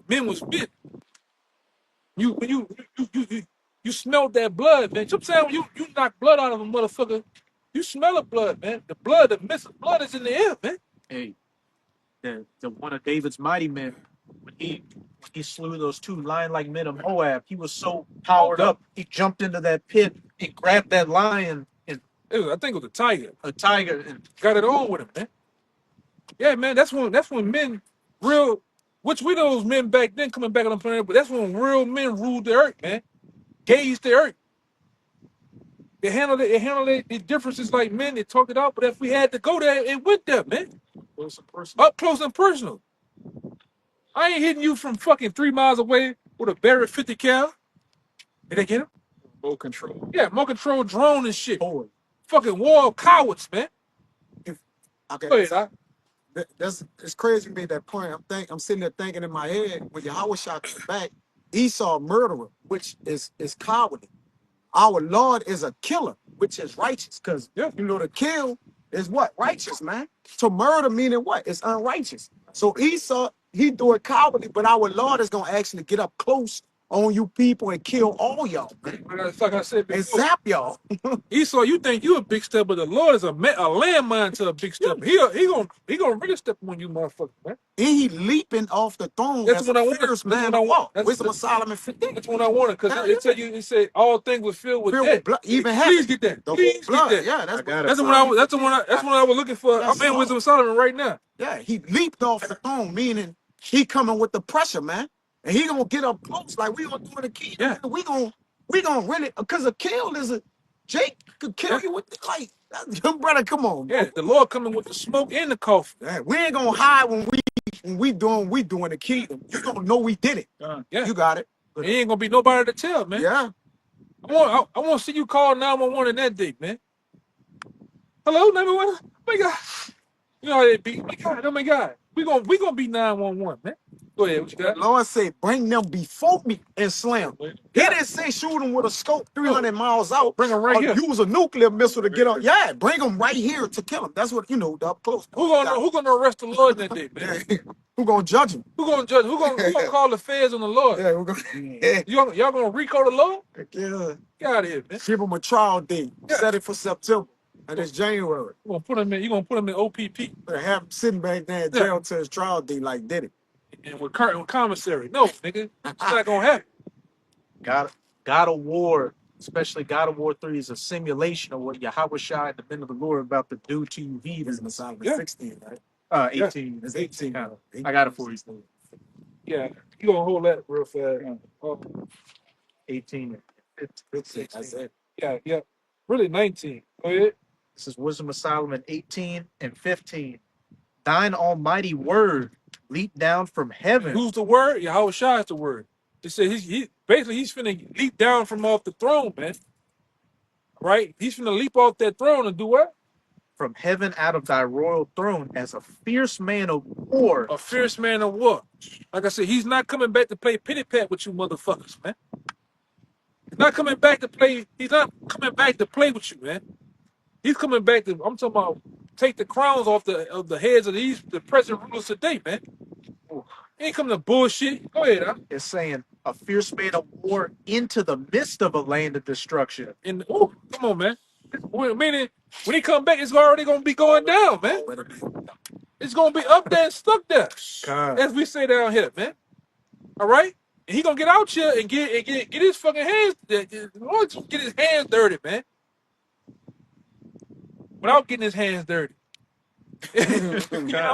men was men. You smelled that blood, man. Sometimes when you knock blood out of a motherfucker, you smell the blood, man. The mist of blood is in the air, man. Hey, the one of David's mighty men, when he slew those two lion-like men of Moab, he was so powered up, he jumped into that pit, he grabbed that lion and I think it was a tiger. a tiger and Got it on with him, man. Yeah, man. That's when men real, which we know those men back then coming back on the planet, but that's when real men ruled the earth, man. Gauged the earth. They handled it. They handled it. The differences like men. They talked it out. But if we had to go there, it went there, man. Up close and personal. I ain't hitting you from fucking 3 miles away with a Barrett 50 cal. Did they get him? Remote control. Yeah, remote control drone and shit. Forward. Fucking war of cowards, man. Okay. Go ahead, Doc. It's crazy you made that point. I'm sitting there thinking in my head, when Yahweh shot back, Esau murderer, which is cowardly. Our Lord is a killer, which is righteous. Because to kill is what? Righteous, man. To murder meaning what? It's unrighteous. So Esau, he do it cowardly, but our Lord is gonna actually get up close on you people and kill all y'all, man, Like I said and before, zap y'all. Esau, you think you a big step, but the Lord is a landmine to a big step. He gonna really step on you, motherfucker, man. And he leaping off the throne That's as a what I wanted. fierce That's man what I of want. war. Wisdom of Solomon 15. That's what I wanted, because Yeah, it said it said all things were filled with filled with death. blood, even heaven. Please get that. The whole Please get blood. that. Yeah, that's I got what it. That's the one I was. That's what I was looking for. Yes, I'm in sir. Wisdom of Solomon right now. Yeah, he leaped off the throne, meaning he coming with the pressure, man. And he gonna get up close like we gonna do in the kingdom. Yeah. Man. We gonna really, because a kill is a Jake could kill Yeah. you with like your brother. Come on, bro. Yeah, the Lord coming with the smoke and the coffin. Yeah, we ain't gonna hide when we doing the kingdom. You gonna know we did it. Yeah. You got it. There ain't gonna be nobody to tell, man. Yeah. I want to see you call 911 in that day, man. Hello, 911. Oh my God. You know how they be. Oh my God. We gonna be 911, man. Go ahead. What you The got? Lord said, bring them before me and slam. He Yeah. didn't say shoot them with a scope 300 miles out. Bring 'em right or here. use a nuclear missile to get on. Yeah, bring them right here to kill them. That's what, the up close. Who gonna arrest the Lord in that day, man? Yeah. Who gonna judge him? Who gonna judge? Who gonna call the feds on the Lord? Yeah, who gonna, Y'all gonna RICO the Lord? yeah. Get out of here, man. Give him a trial date. Yeah. Set it for September. And it's January. You gonna put him in OPP Have him sitting back there in jail till his trial date like did it. and with commissary. No, nigga, it's not gonna happen. God of War, especially God of War 3, is a simulation of what Yahweh Shai and the men of the Lord are about to do to you Wisdom of heathens. Solomon Yeah. 16, right? 18. It's 18. I got it for you. Yeah, you gonna hold that real fast. 18. 15. That's it. Yeah. Really 19. Go ahead. This is Wisdom of Solomon 18 and 15. Thine almighty word leaped down from heaven. Who's the word? Yahweh Shai is the word. It said he's finna leap down from off the throne, man. Right? He's finna leap off that throne and do what? From heaven out of thy royal throne as a fierce man of war. A fierce man of war. Like I said, he's not coming back to play pity pat with you motherfuckers, man. He's not coming back to play. He's not coming back to play with you, man. He's coming back to. I'm talking about take the crowns off the heads of the present rulers today, man. He ain't coming to bullshit. Go ahead, huh? It's saying a fierce man of war into the midst of a land of destruction. And come on, man. Meaning when he come back, it's already gonna be going down, man. It's gonna be up there and stuck there, God. as we say down here, man. All right. And he gonna get out here and get his fucking hands. Lord, get his hands dirty, man. Without getting his hands dirty. You know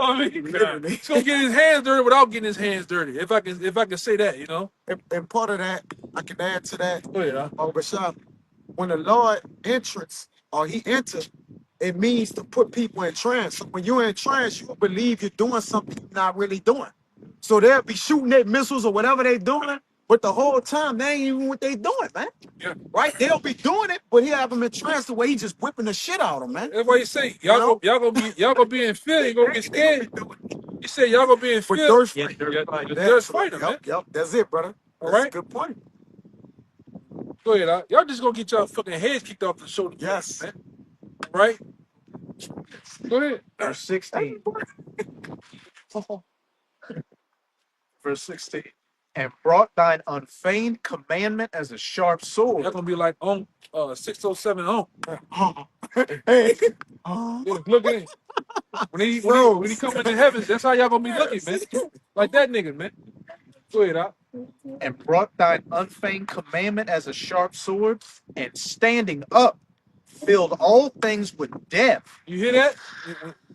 what I mean? He's gonna get his hands dirty without getting his hands dirty. If I can say that, you know. And part of that, I can add to that. Go ahead, huh? Bashar, when the Lord enters or he enters, it means to put people in trance. So when you're in trance, you believe you're doing something you're not really doing. So they'll be shooting their missiles or whatever they're doing, but the whole time they ain't even what they doing, man. Yeah. Right? They'll be doing it, but he have them in trance the way he just whipping the shit out of them, man. That's why you say y'all gonna be in fear. You gonna get scared. You say y'all gonna be in For fear. thirst Yeah, fight. The thirst fighter, man. Yep, that's it, brother. All That's right. a good point. Go ahead, huh? Y'all just gonna get y'all fucking heads kicked off the shoulder. Yes. Man. Right? Go ahead. verse 16. Verse 16. And brought thine unfeigned commandment as a sharp sword. Y'all gonna be like on 607 on. Hey. Look at it. When he come into heaven, that's how y'all gonna be looking, man. Like that nigga, man. Go ahead, huh? And brought thine unfeigned commandment as a sharp sword, and standing up, filled all things with death. You hear that?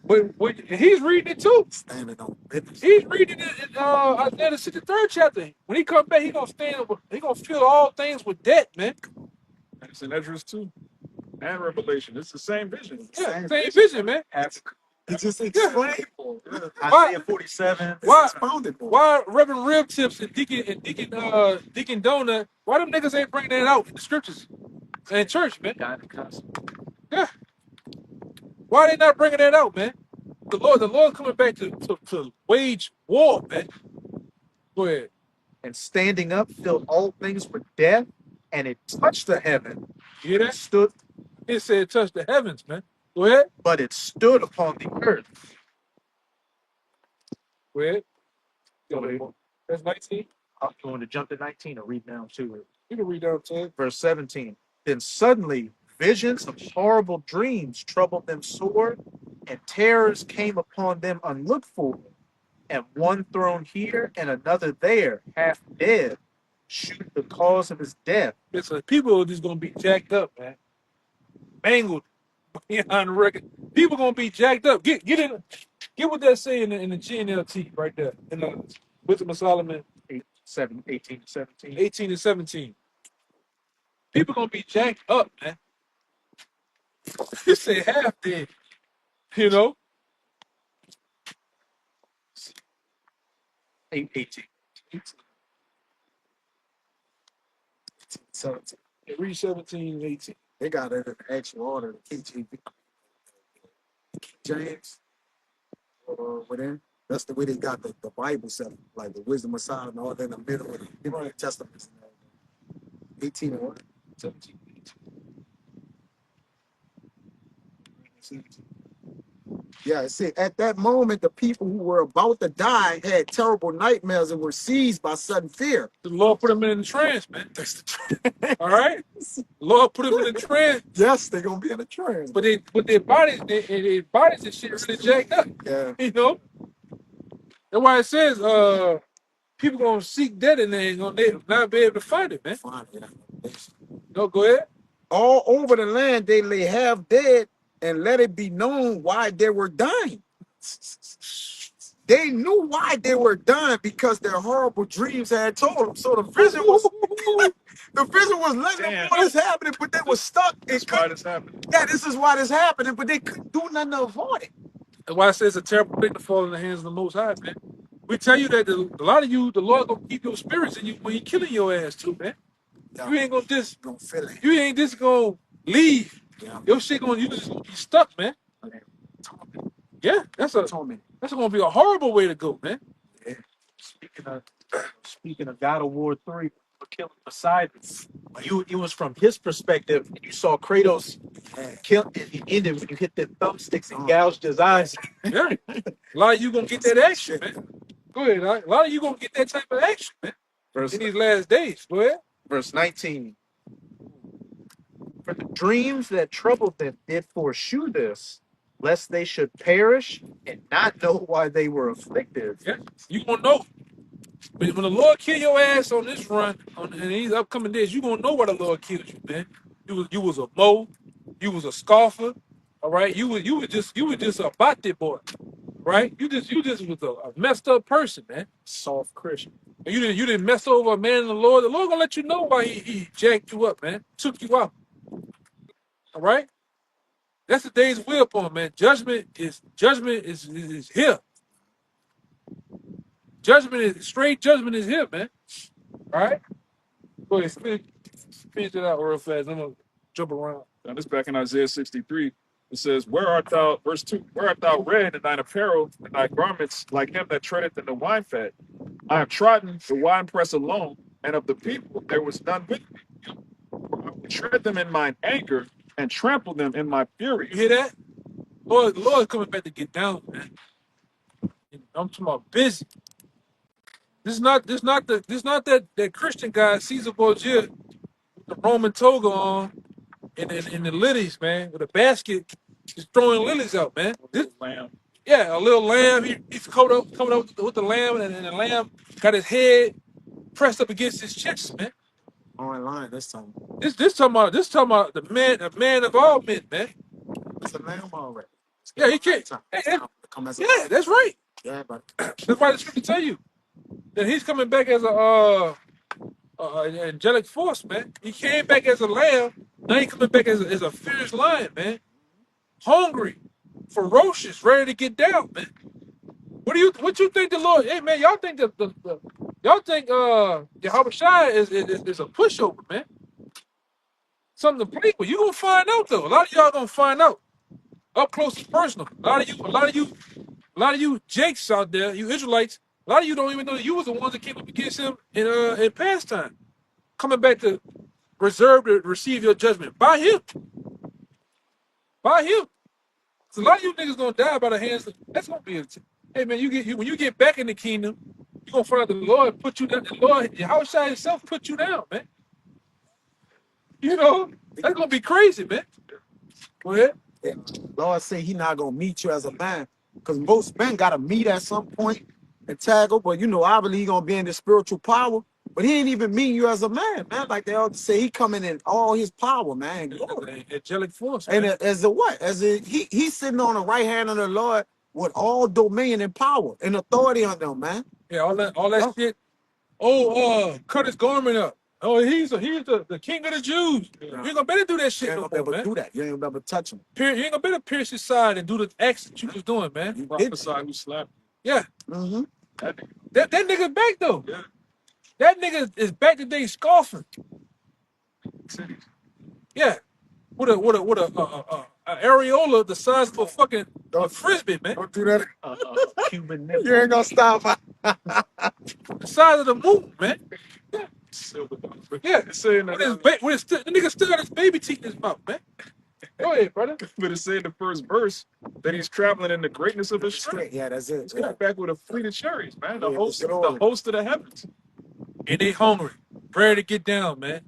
But he's reading it too. Standing on business. He's reading it in Isaiah the 63rd chapter. When he come back, he gonna fill all things with death, man. It's in Ezra 2 and Revelation. It's the same vision. Yeah, same vision, man. He just explained. Isaiah 47. Why Reverend Rib Tips and Deacon Donut, why them niggas ain't bringing that out in the scriptures and church, man? Yeah. Why they not bringing that out, man? The Lord coming back to wage war, man. Go ahead. And standing up, filled all things with death, and it touched the heaven. You hear It that? stood, It said touch the heavens, man. Go ahead. but it stood upon the earth. Go ahead. That's 19. I'm going to jump to 19 or read down to it. You can read down to it. Verse 17. Then suddenly visions of horrible dreams troubled them sore, and terrors came upon them unlooked for, and one thrown here and another there, half dead, shoot the cause of his death. Listen, people are just gonna be jacked up, man. Mangled beyond record. People gonna be jacked up. Get in. Get what that say in the GNLT right there. In the Wisdom of Solomon 18 to 17. 18 and 17. People gonna be jacked up, man. You say half dead. You know? 18. 17. Read 17 and 18. They got it in the actual order. The KJV, James, within. That's the way they got the Bible set, like the Wisdom of Solomon, all in the middle of the New Testament. 18 and what? 17. Yeah, it said at that moment, the people who were about to die had terrible nightmares and were seized by sudden fear. The Lord put them in the trance, man. All right? The Lord put them in the trance. Yes, they're gonna be in a trance. But their bodies, their bodies and shit really jacked up. Yeah. You know? That's why it says people gonna seek death and they ain't gonna not be able to find it, man. Fine, yeah. No, go ahead. All over the land they lay half dead, and let it be known why they were dying. They knew why they were dying because their horrible dreams had told them. So the vision was letting them know what's happening, but they were stuck. That's why this happened. Yeah, this is why this happening, but they couldn't do nothing to avoid it. That's why it says it's a terrible thing to fall in the hands of the Most High, man. We tell you that a lot of you, the Lord gonna keep your spirits in you when He killing your ass too, man. Yeah. You ain't gonna just, Gonna feel it. you ain't just gonna leave. Yeah. Your shit you just gonna be stuck, man. Yeah, that's Torment. gonna be a horrible way to go, man. Yeah. Speaking of God of War 3, for killing Poseidon, it was from his perspective. You saw Kratos kill, and he ended when you hit the thumbsticks and gouged his eyes. Yeah, a lot of you gonna get that action, man. Go ahead, a lot of you gonna get that type of action, man. Verse, In these last days, go ahead. verse 19. For the dreams that troubled them did foreshew this, lest they should perish and not know why they were afflicted. Yeah, you gonna know. But when the Lord kill your ass on this run, in these upcoming days, you gonna know why the Lord killed you, man. You was a mo, you was a scoffer, all right. You was just a bate boy, right? You just was a messed up person, man. Soft Christian. And you didn't mess over a man in the Lord. The Lord gonna let you know why he jacked you up, man. Took you out. All right. That's the day's will upon, man. Judgment is here. Straight judgment is here, man. All right. Go ahead, finish it out real fast. I'm gonna jump around. Now this back in Isaiah 63. It says, "Where art thou?" Verse 2. "Where art thou red in thine apparel and thy garments like him that treadeth in the wine fat? I have trodden the winepress alone, and of the people there was none with me. For I will tread them in mine anger and trample them in my fury." You hear that? Lord coming back to get down, man. I'm talking about busy. This is not that Christian guy, Caesar Borgia, with the Roman toga on in the lilies, man, with a basket, just throwing lilies out, man. Lamb. Yeah, a little lamb. He's coming up with the lamb, and the lamb got his head pressed up against his chest, man. On line this time. This talking about the man of all men, man. It's a lamb already. Yeah, he can't. Yeah, that's right. Yeah, but That's why the scripture tell you that he's coming back as an angelic force, man. He came back as a lamb. Now he's coming back as a fierce lion, man. Hungry, ferocious, ready to get down, man. What you think the Lord? Hey, man, y'all think y'all think Yahweh Shai is a pushover, man? Something to play with. You gonna find out though. A lot of y'all gonna find out up close and personal. A lot of you Jakes out there, you Israelites. A lot of you don't even know that you was the ones that came up against him in past time, coming back to reserve to receive your judgment by him. By him. So a lot of you niggas gonna die by the hands of. That's gonna be it. Hey man, when you get back in the kingdom, you're gonna find out the Lord put you down. The Lord, Yahushua himself put you down, man. You know, that's gonna be crazy, man. Go ahead. Lord say he not gonna meet you as a man. Because most men gotta meet at some point and tackle. But you know, obviously he gonna be in the spiritual power. But he ain't even meet you as a man, man. Like they all say, he coming in all his power, man. Glory. Angelic force, And man. as a what? As a he's sitting on the right hand of the Lord with all dominion and power and authority on them, man. Yeah, all that shit. Oh, cut his garment up. Oh, he's the king of the Jews. You ain't gonna better do that You shit ain't no gonna be more, able to man. do that. You ain't gonna be able to touch him. You ain't gonna better pierce his side and do the acts that you was doing, man. You did. Prophesy who slapped Yeah, Mm-hmm. that nigga. that nigga back though. Yeah. That nigga is back today scoffing. Cities. Yeah, with a areola the size of a fucking frisbee, man. Don't do that. Cuban You ain't gonna stop. The size of the moon, man. Silver. Yeah, It's saying with that, the nigga still got his baby teeth in his mouth, man. Go ahead, brother. but it's saying the first verse that he's traveling in the greatness of his strength. Straight. Yeah, that's it. He's coming back with a fleet of chariots, man. The Yeah, host, it's the glory. host of the heavens. And they hungry, ready to get down, man.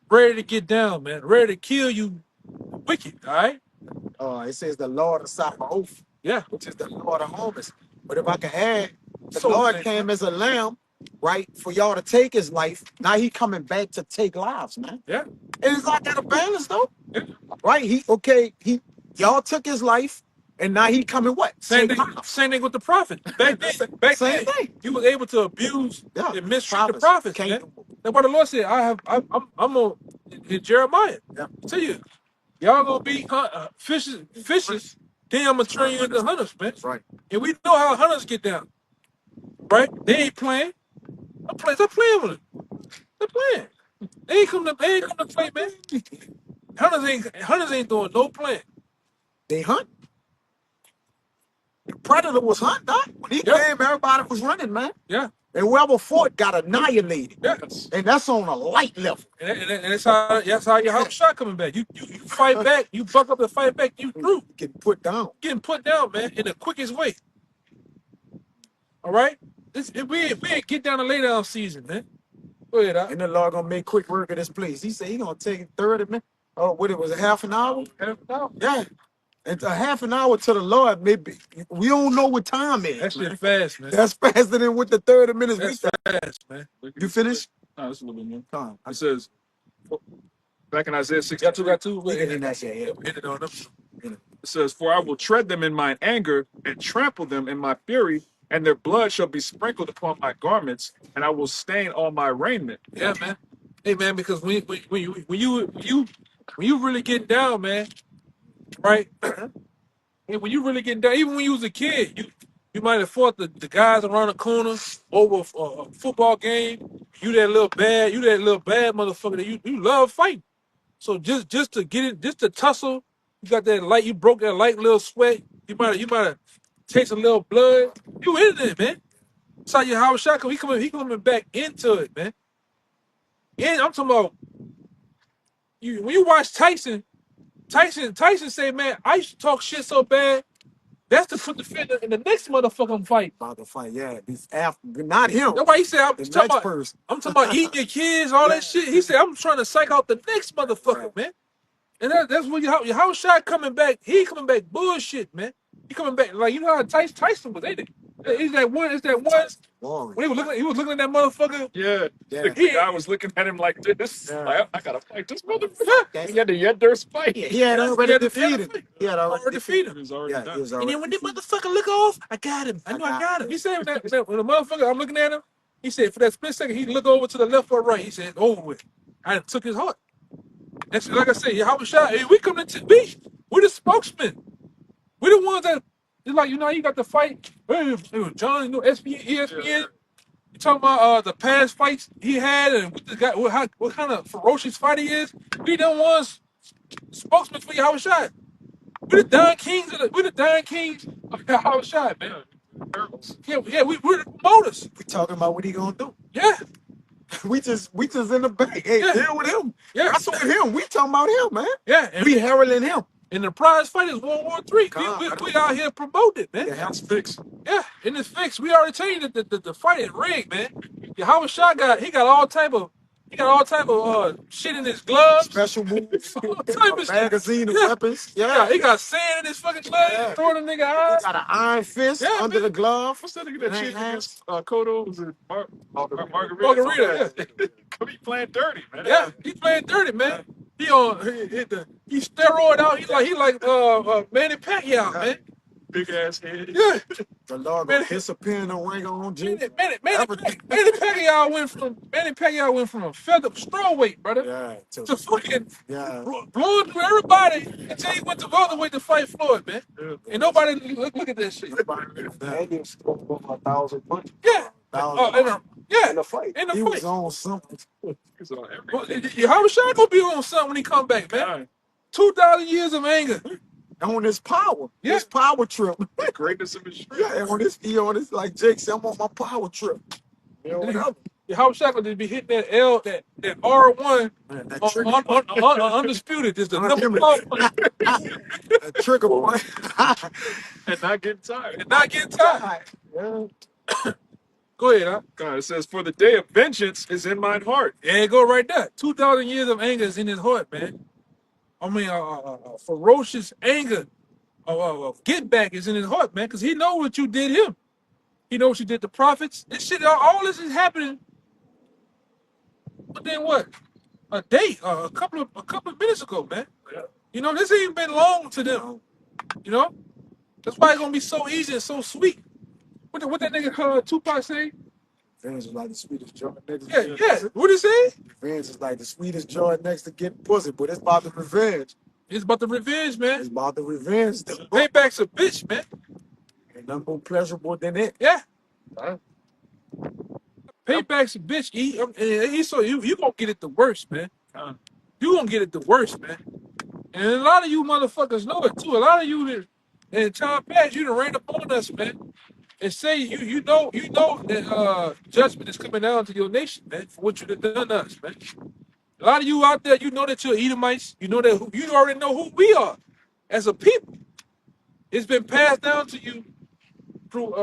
Ready to get down, man. Ready to kill you, wicked. All right. It says the Lord of Sabaoth, Yeah. which is the Lord of hosts. But if I can add, the So Lord man, came as a lamb, right, for y'all to take his life. Now he coming back to take lives, man. Yeah. And it's like that a balance though, Yeah. right? Y'all took his life, and now he coming what? Same Take thing. lives. Same thing with the prophet. Back then, Same thing. he was able to abuse Yeah, and mistreat the prophets, man. Can't That's what the Lord said. I'm gonna in Jeremiah. Yeah. Tell you, y'all gonna be fishes. Then I'm gonna turn you into hunters, man. That's right. And we know how hunters get down, right? They ain't playing. They're playing with it. They're playing. They ain't come to play, man. Hunters ain't doing no playing. They hunt. The predator was hunting, dog. When he Yeah. came, everybody was running, man. Yeah. And whoever fought got annihilated. Yes. And that's on a light level. And that's how you have a shot coming back. You fight back, you buck up and fight back, you through. Getting put down. Getting put down, man, in the quickest way. All right? We ain't get down to lay down season, man. Go ahead, And the Lord gonna make quick work of this place. He said he gonna take 30 minutes. Oh, what it was, a half an hour? Yeah. It's a half an hour to the Lord, maybe. We don't know what time is. That shit man. fast, man. That's faster than with the 30 minutes. That's fast, man. You finished? No, it's a little bit more. Time. It says, back in Isaiah 62, Got two. We get in that shit, yeah. Hit it on them. it says, "For I will tread them in mine anger and trample them in my fury, and their blood shall be sprinkled upon my garments, and I will stain all my raiment." Yeah, man. Hey, man, because when you really get down, man, right? And when you really get down, even when you was a kid, you might have fought the guys around the corner over a football game. You that little bad motherfucker that you love fighting. So just to get it, just to tussle, you got that light, you broke that light little sweat. You might have taste a little blood. You in there, man. Saw your house shot. He coming back into it, man. And I'm talking about you when you watch Tyson say, man, I used to talk shit so bad. That's to put the fear in the next motherfucking fight. About to fight, yeah. He's after, not him. That's why he said, The next person. I'm talking about eating your kids, all that shit. He said, I'm trying to psych out the next motherfucker, man. And that's when your house shot coming back. He coming back bullshit, man. He coming back like you know how Tyson was, ain't it? It's that one. Boring. When he was looking at that motherfucker. Yeah, Yeah. the guy was looking at him like this. Yeah. Like, I gotta fight this motherfucker. He had the Yedder's fight. He had already He had defeated. He had already defeated him. He was already Yeah, done. he was And already then when the defeated. motherfucker look off, I got him. I know I got him. He said when the motherfucker, I'm looking at him. He said for that split second, he look over to the left or right. He said, "Over with." I took his heart. That's like I said. How we shot? Hey, we coming to be. We're the spokesman. We're the ones that. It's like you got the fight. Hey, John, ESPN. You talking about the past fights he had and what the guy, what kind of ferocious fight he is? We the ones spokesmen for Howard Shot. We're the Don Kings of Howard Shot, man. Yeah, we're the promoters. We talking about what he gonna do. Yeah, We just in the back. Hey, Yeah. deal with him. Yeah. Wrestle with him. We talking about him, man. yeah. And We heralding him. And the prize fight is World War III. We out here promoting it, man. Yeah, It's fixed. Yeah, and it's fixed. We already tell you that the fight is rigged, man. Yeah, Howard Shah got all type of shit in his gloves. special moves, All type of shit. magazine of Yeah. weapons. Yeah, Yeah, he got sand in his fucking gloves, Yeah. throwing a nigga he eyes. got an iron fist Yeah, under man. the glove. What's that nigga that It ain't cheated hands. against Cotto? Was it Margarita? Margarita, yeah. He playing dirty, man. Yeah, he playing dirty, man. He steroid out. He like Manny Pacquiao, man. Big ass head. Yeah, The Lord Man. gonna disappear no ring on G. Manny Pacquiao went from a feather strawweight, brother, Yeah, to fucking yeah. blowing through everybody until he went to welterweight to fight Floyd, man. And nobody look at that shit. And he was supposed to go for 1,000 punches. Yeah, In the fight. in the He fight. was on something. He's on Well, everything. Howard Shah gonna be on something when he come back, man. God, 2,000 years of anger. On his power. Yeah. His power trip. the greatness of his strength. Yeah, on this like Jake said, I'm on my power trip. You know, whatever. Howard Shah gonna be hitting that that R1 Man, that on trigger, undisputed. Is the number Unlimited. one that trigger point. And not getting tired. and not getting tired. Yeah. Go ahead, huh? God, it says, for the day of vengeance is in mine heart. There you go, right there. 2,000 years of anger is in his heart, man. I mean, ferocious anger of get back is in his heart, man, because he know what you did him. He knows what you did the prophets. This shit, all this is happening. But then what? A couple of minutes ago, man. Yeah. You know, this ain't been long to them. You know, that's why it's gonna be so easy and so sweet. What that nigga Tupac say? Revenge is like the sweetest joy next Yeah, to yeah. What he say? Revenge is like the sweetest joy next to getting pussy, but it's about the revenge. It's about the revenge, It's man. about the revenge. Payback's a bitch, man. Ain't nothing more pleasurable than it. Yeah. Right? Payback's a bitch. You gonna get it the worst, man. Uh, You gonna get it the worst, man. And a lot of you motherfuckers know it too. A lot of you in time past, you done ran up on us, man. And say you know that judgment is coming down to your nation, man, for what you done to us, man. A lot of you out there, you know that you're Edomites. You know that you already know who we are as a people. It's been passed down to you through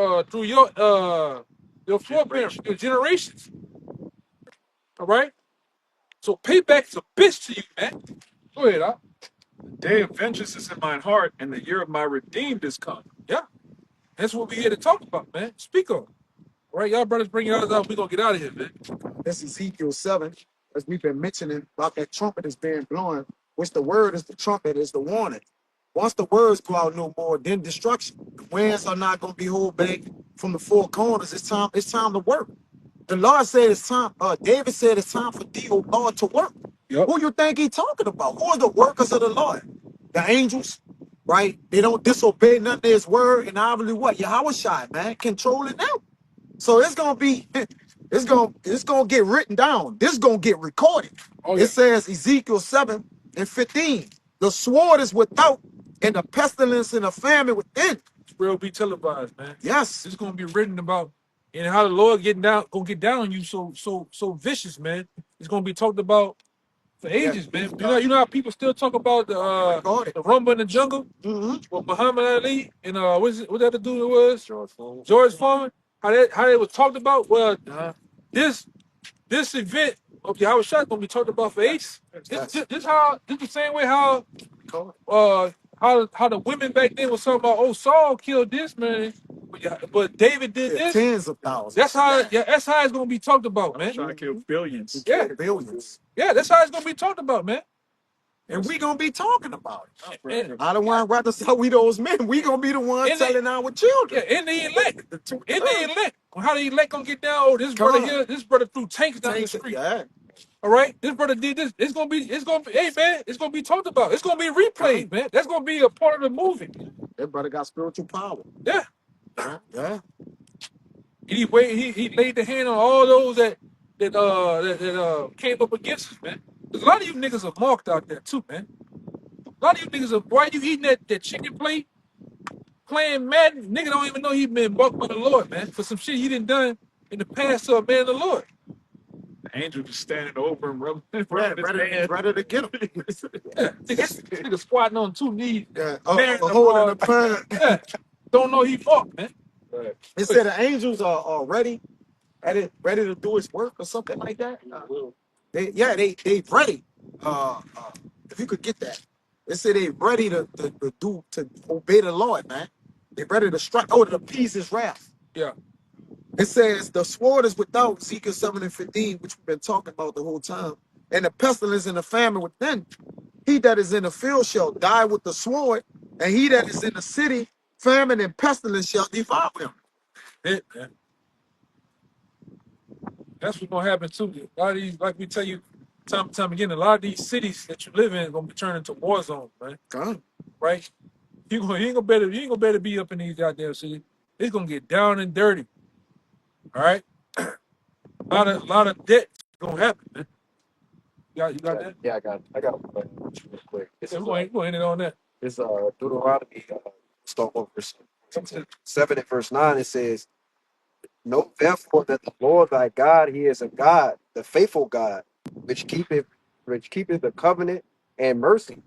your forebears, your generations. All right. So payback's a bitch to you, man. Go ahead, huh? the day of vengeance is in mine heart, and the year of my redeemed is come. Yeah. That's what we here to talk about, man. Speak on. All right, y'all brothers, bring yours out. We gonna get out of here, man. This is Ezekiel 7, as we've been mentioning about that trumpet is being blown, which the word is the trumpet, is the warning. Once the words go out no more, then destruction. The winds are not going to be held back from the four corners. It's time to work. The Lord said it's time, David said it's time for thee, O Lord, to work. Yep. Who you think he talking about? Who are the workers of the Lord? The angels, right? They don't disobey none of his word, and obviously what? Yahweh Shai, man, controlling them. So it's gonna be, it's gonna get written down. This gonna get recorded. Oh, yeah. It says Ezekiel 7:15. The sword is without, and the pestilence and the famine within. This will be televised, man. Yes. This is gonna be written about and how the Lord gonna get down on you so vicious, man. It's gonna be talked about for ages, man. You know how people still talk about Recorded. the rumble in the jungle Mhm. with Muhammad Ali and what that the dude it was? George Foreman. How they was talked about? Well, this event of Yahweh Shah gonna be talked about for ages. This the same way how how the women back then was talking about, oh, Saul killed this man, but David did Yeah, this. tens of thousands. That's how it's gonna be talked about, man. Trying to kill billions. Yeah. Billions. Yeah, that's how it's gonna be talked about, man. And we gonna be talking about it. And, I don't want to rather say we those men. We gonna be the ones And they- telling our children. yeah, in the elect, The truth. how the elect gonna get down? Oh, this Come brother on. here, this brother threw tanks down the Tanks, street. yeah. All right, this brother did this. It's gonna be, hey man, it's gonna be talked about. It's gonna be replayed, man. That's gonna be a part of the movie. That brother got spiritual power. Yeah. Yeah. He laid the hand on all those that came up against us, man. 'Cause a lot of you niggas are marked out there too, man. A lot of you niggas are, why you eating that chicken plate, playing Madden? Nigga don't even know he been marked by the Lord, man, for some shit he done in the past to a man of the Lord. Angel just standing over him, rubbing ready to get him. This nigga squatting on 2 knees, Yeah, bearing the holding the ball. pad. Yeah, don't know he fought, man. Right. It said the angels are ready, ready to do his work or something like that. They ready. If you could get that, it said they ready to obey the Lord, man. They ready to strike. Oh, to appease his wrath. Yeah. It says the sword is without, Ezekiel 7:15, which we've been talking about the whole time, and the pestilence and the famine within. He that is in the field shall die with the sword, and he that is in the city, famine and pestilence shall devour him. It, man. That's what's gonna happen too. A lot of these, like we tell you time and time again, a lot of these cities that you live in are gonna be turned into war zones, man. God. Right? You ain't gonna better be up in these goddamn cities. It's gonna get down and dirty. All right? A lot of debt gonna happen, man. You got that? Yeah, I got one real quick. This Yeah, is we're gonna end it on that. this Deuteronomy start over verse 7 and verse 9. It says, know therefore that the Lord thy God, he is a God, the faithful God, which keepeth the covenant and mercy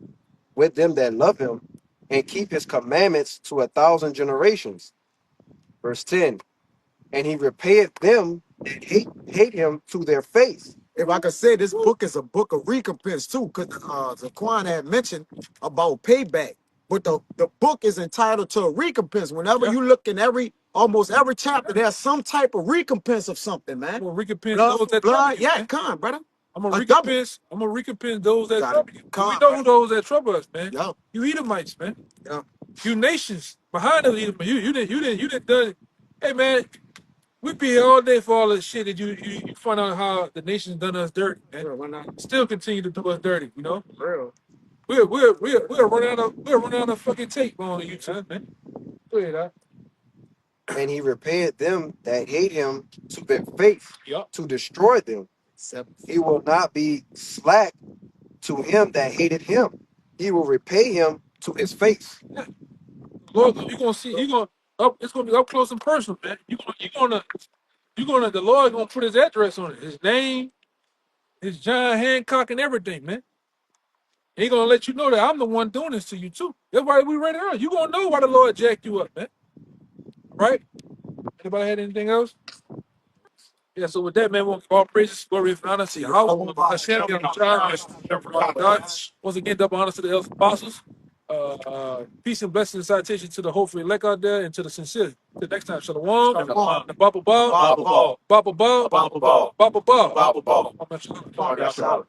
with them that love him, and keep his commandments to 1,000 generations. Verse 10, and he repayeth them that hate him to their face. If I could say, this book is a book of recompense too, because Zaquan had mentioned about payback. But the book is entitled to a recompense. Whenever Yeah. you look in almost every chapter, there's some type of recompense of something, man. I'm gonna recompense Blood those for that blood, trouble you, yeah, man. come on, brother. I'm gonna A double. recompense those that Gotta trouble be you. calm, We know brother. who those that trouble us, man. Yeah, You Edomites, man. yeah. You nations behind us, Edomites. You didn't done it. Hey, man, we be here all day for all this shit that you find out how the nations done us dirty, man. Why not? Still continue to do us dirty, you know. Real. We'll run out of fucking tape on YouTube, man. Go ahead, huh? And he repayeth them that hate him to their face, Yup. to destroy them. He will not be slack to him that hated him. He will repay him to his face. Lord, you gonna see. You gonna up. It's gonna be up close and personal, man. The Lord gonna put his address on it, his name, his John Hancock, and everything, man. He gonna let you know that I'm the one doing this to you too. That's why we read it earlier. You gonna know why the Lord jacked you up, man. Right? Anybody had anything else? Yeah. So with that, man, we'll give all praises, glory, and honor to Yahweh, Hashem, Yahweh, God. Once again, double honor to the elders apostles. Peace and blessings and salutation to the hopefully elect out there and to the sincere. Till next time, Shalom. Shalom. The Baba Ball. Baba Ball. Baba Ball. Baba Ball. Baba Ball. Baba Ball. Amen. Shalom. Baba Ball.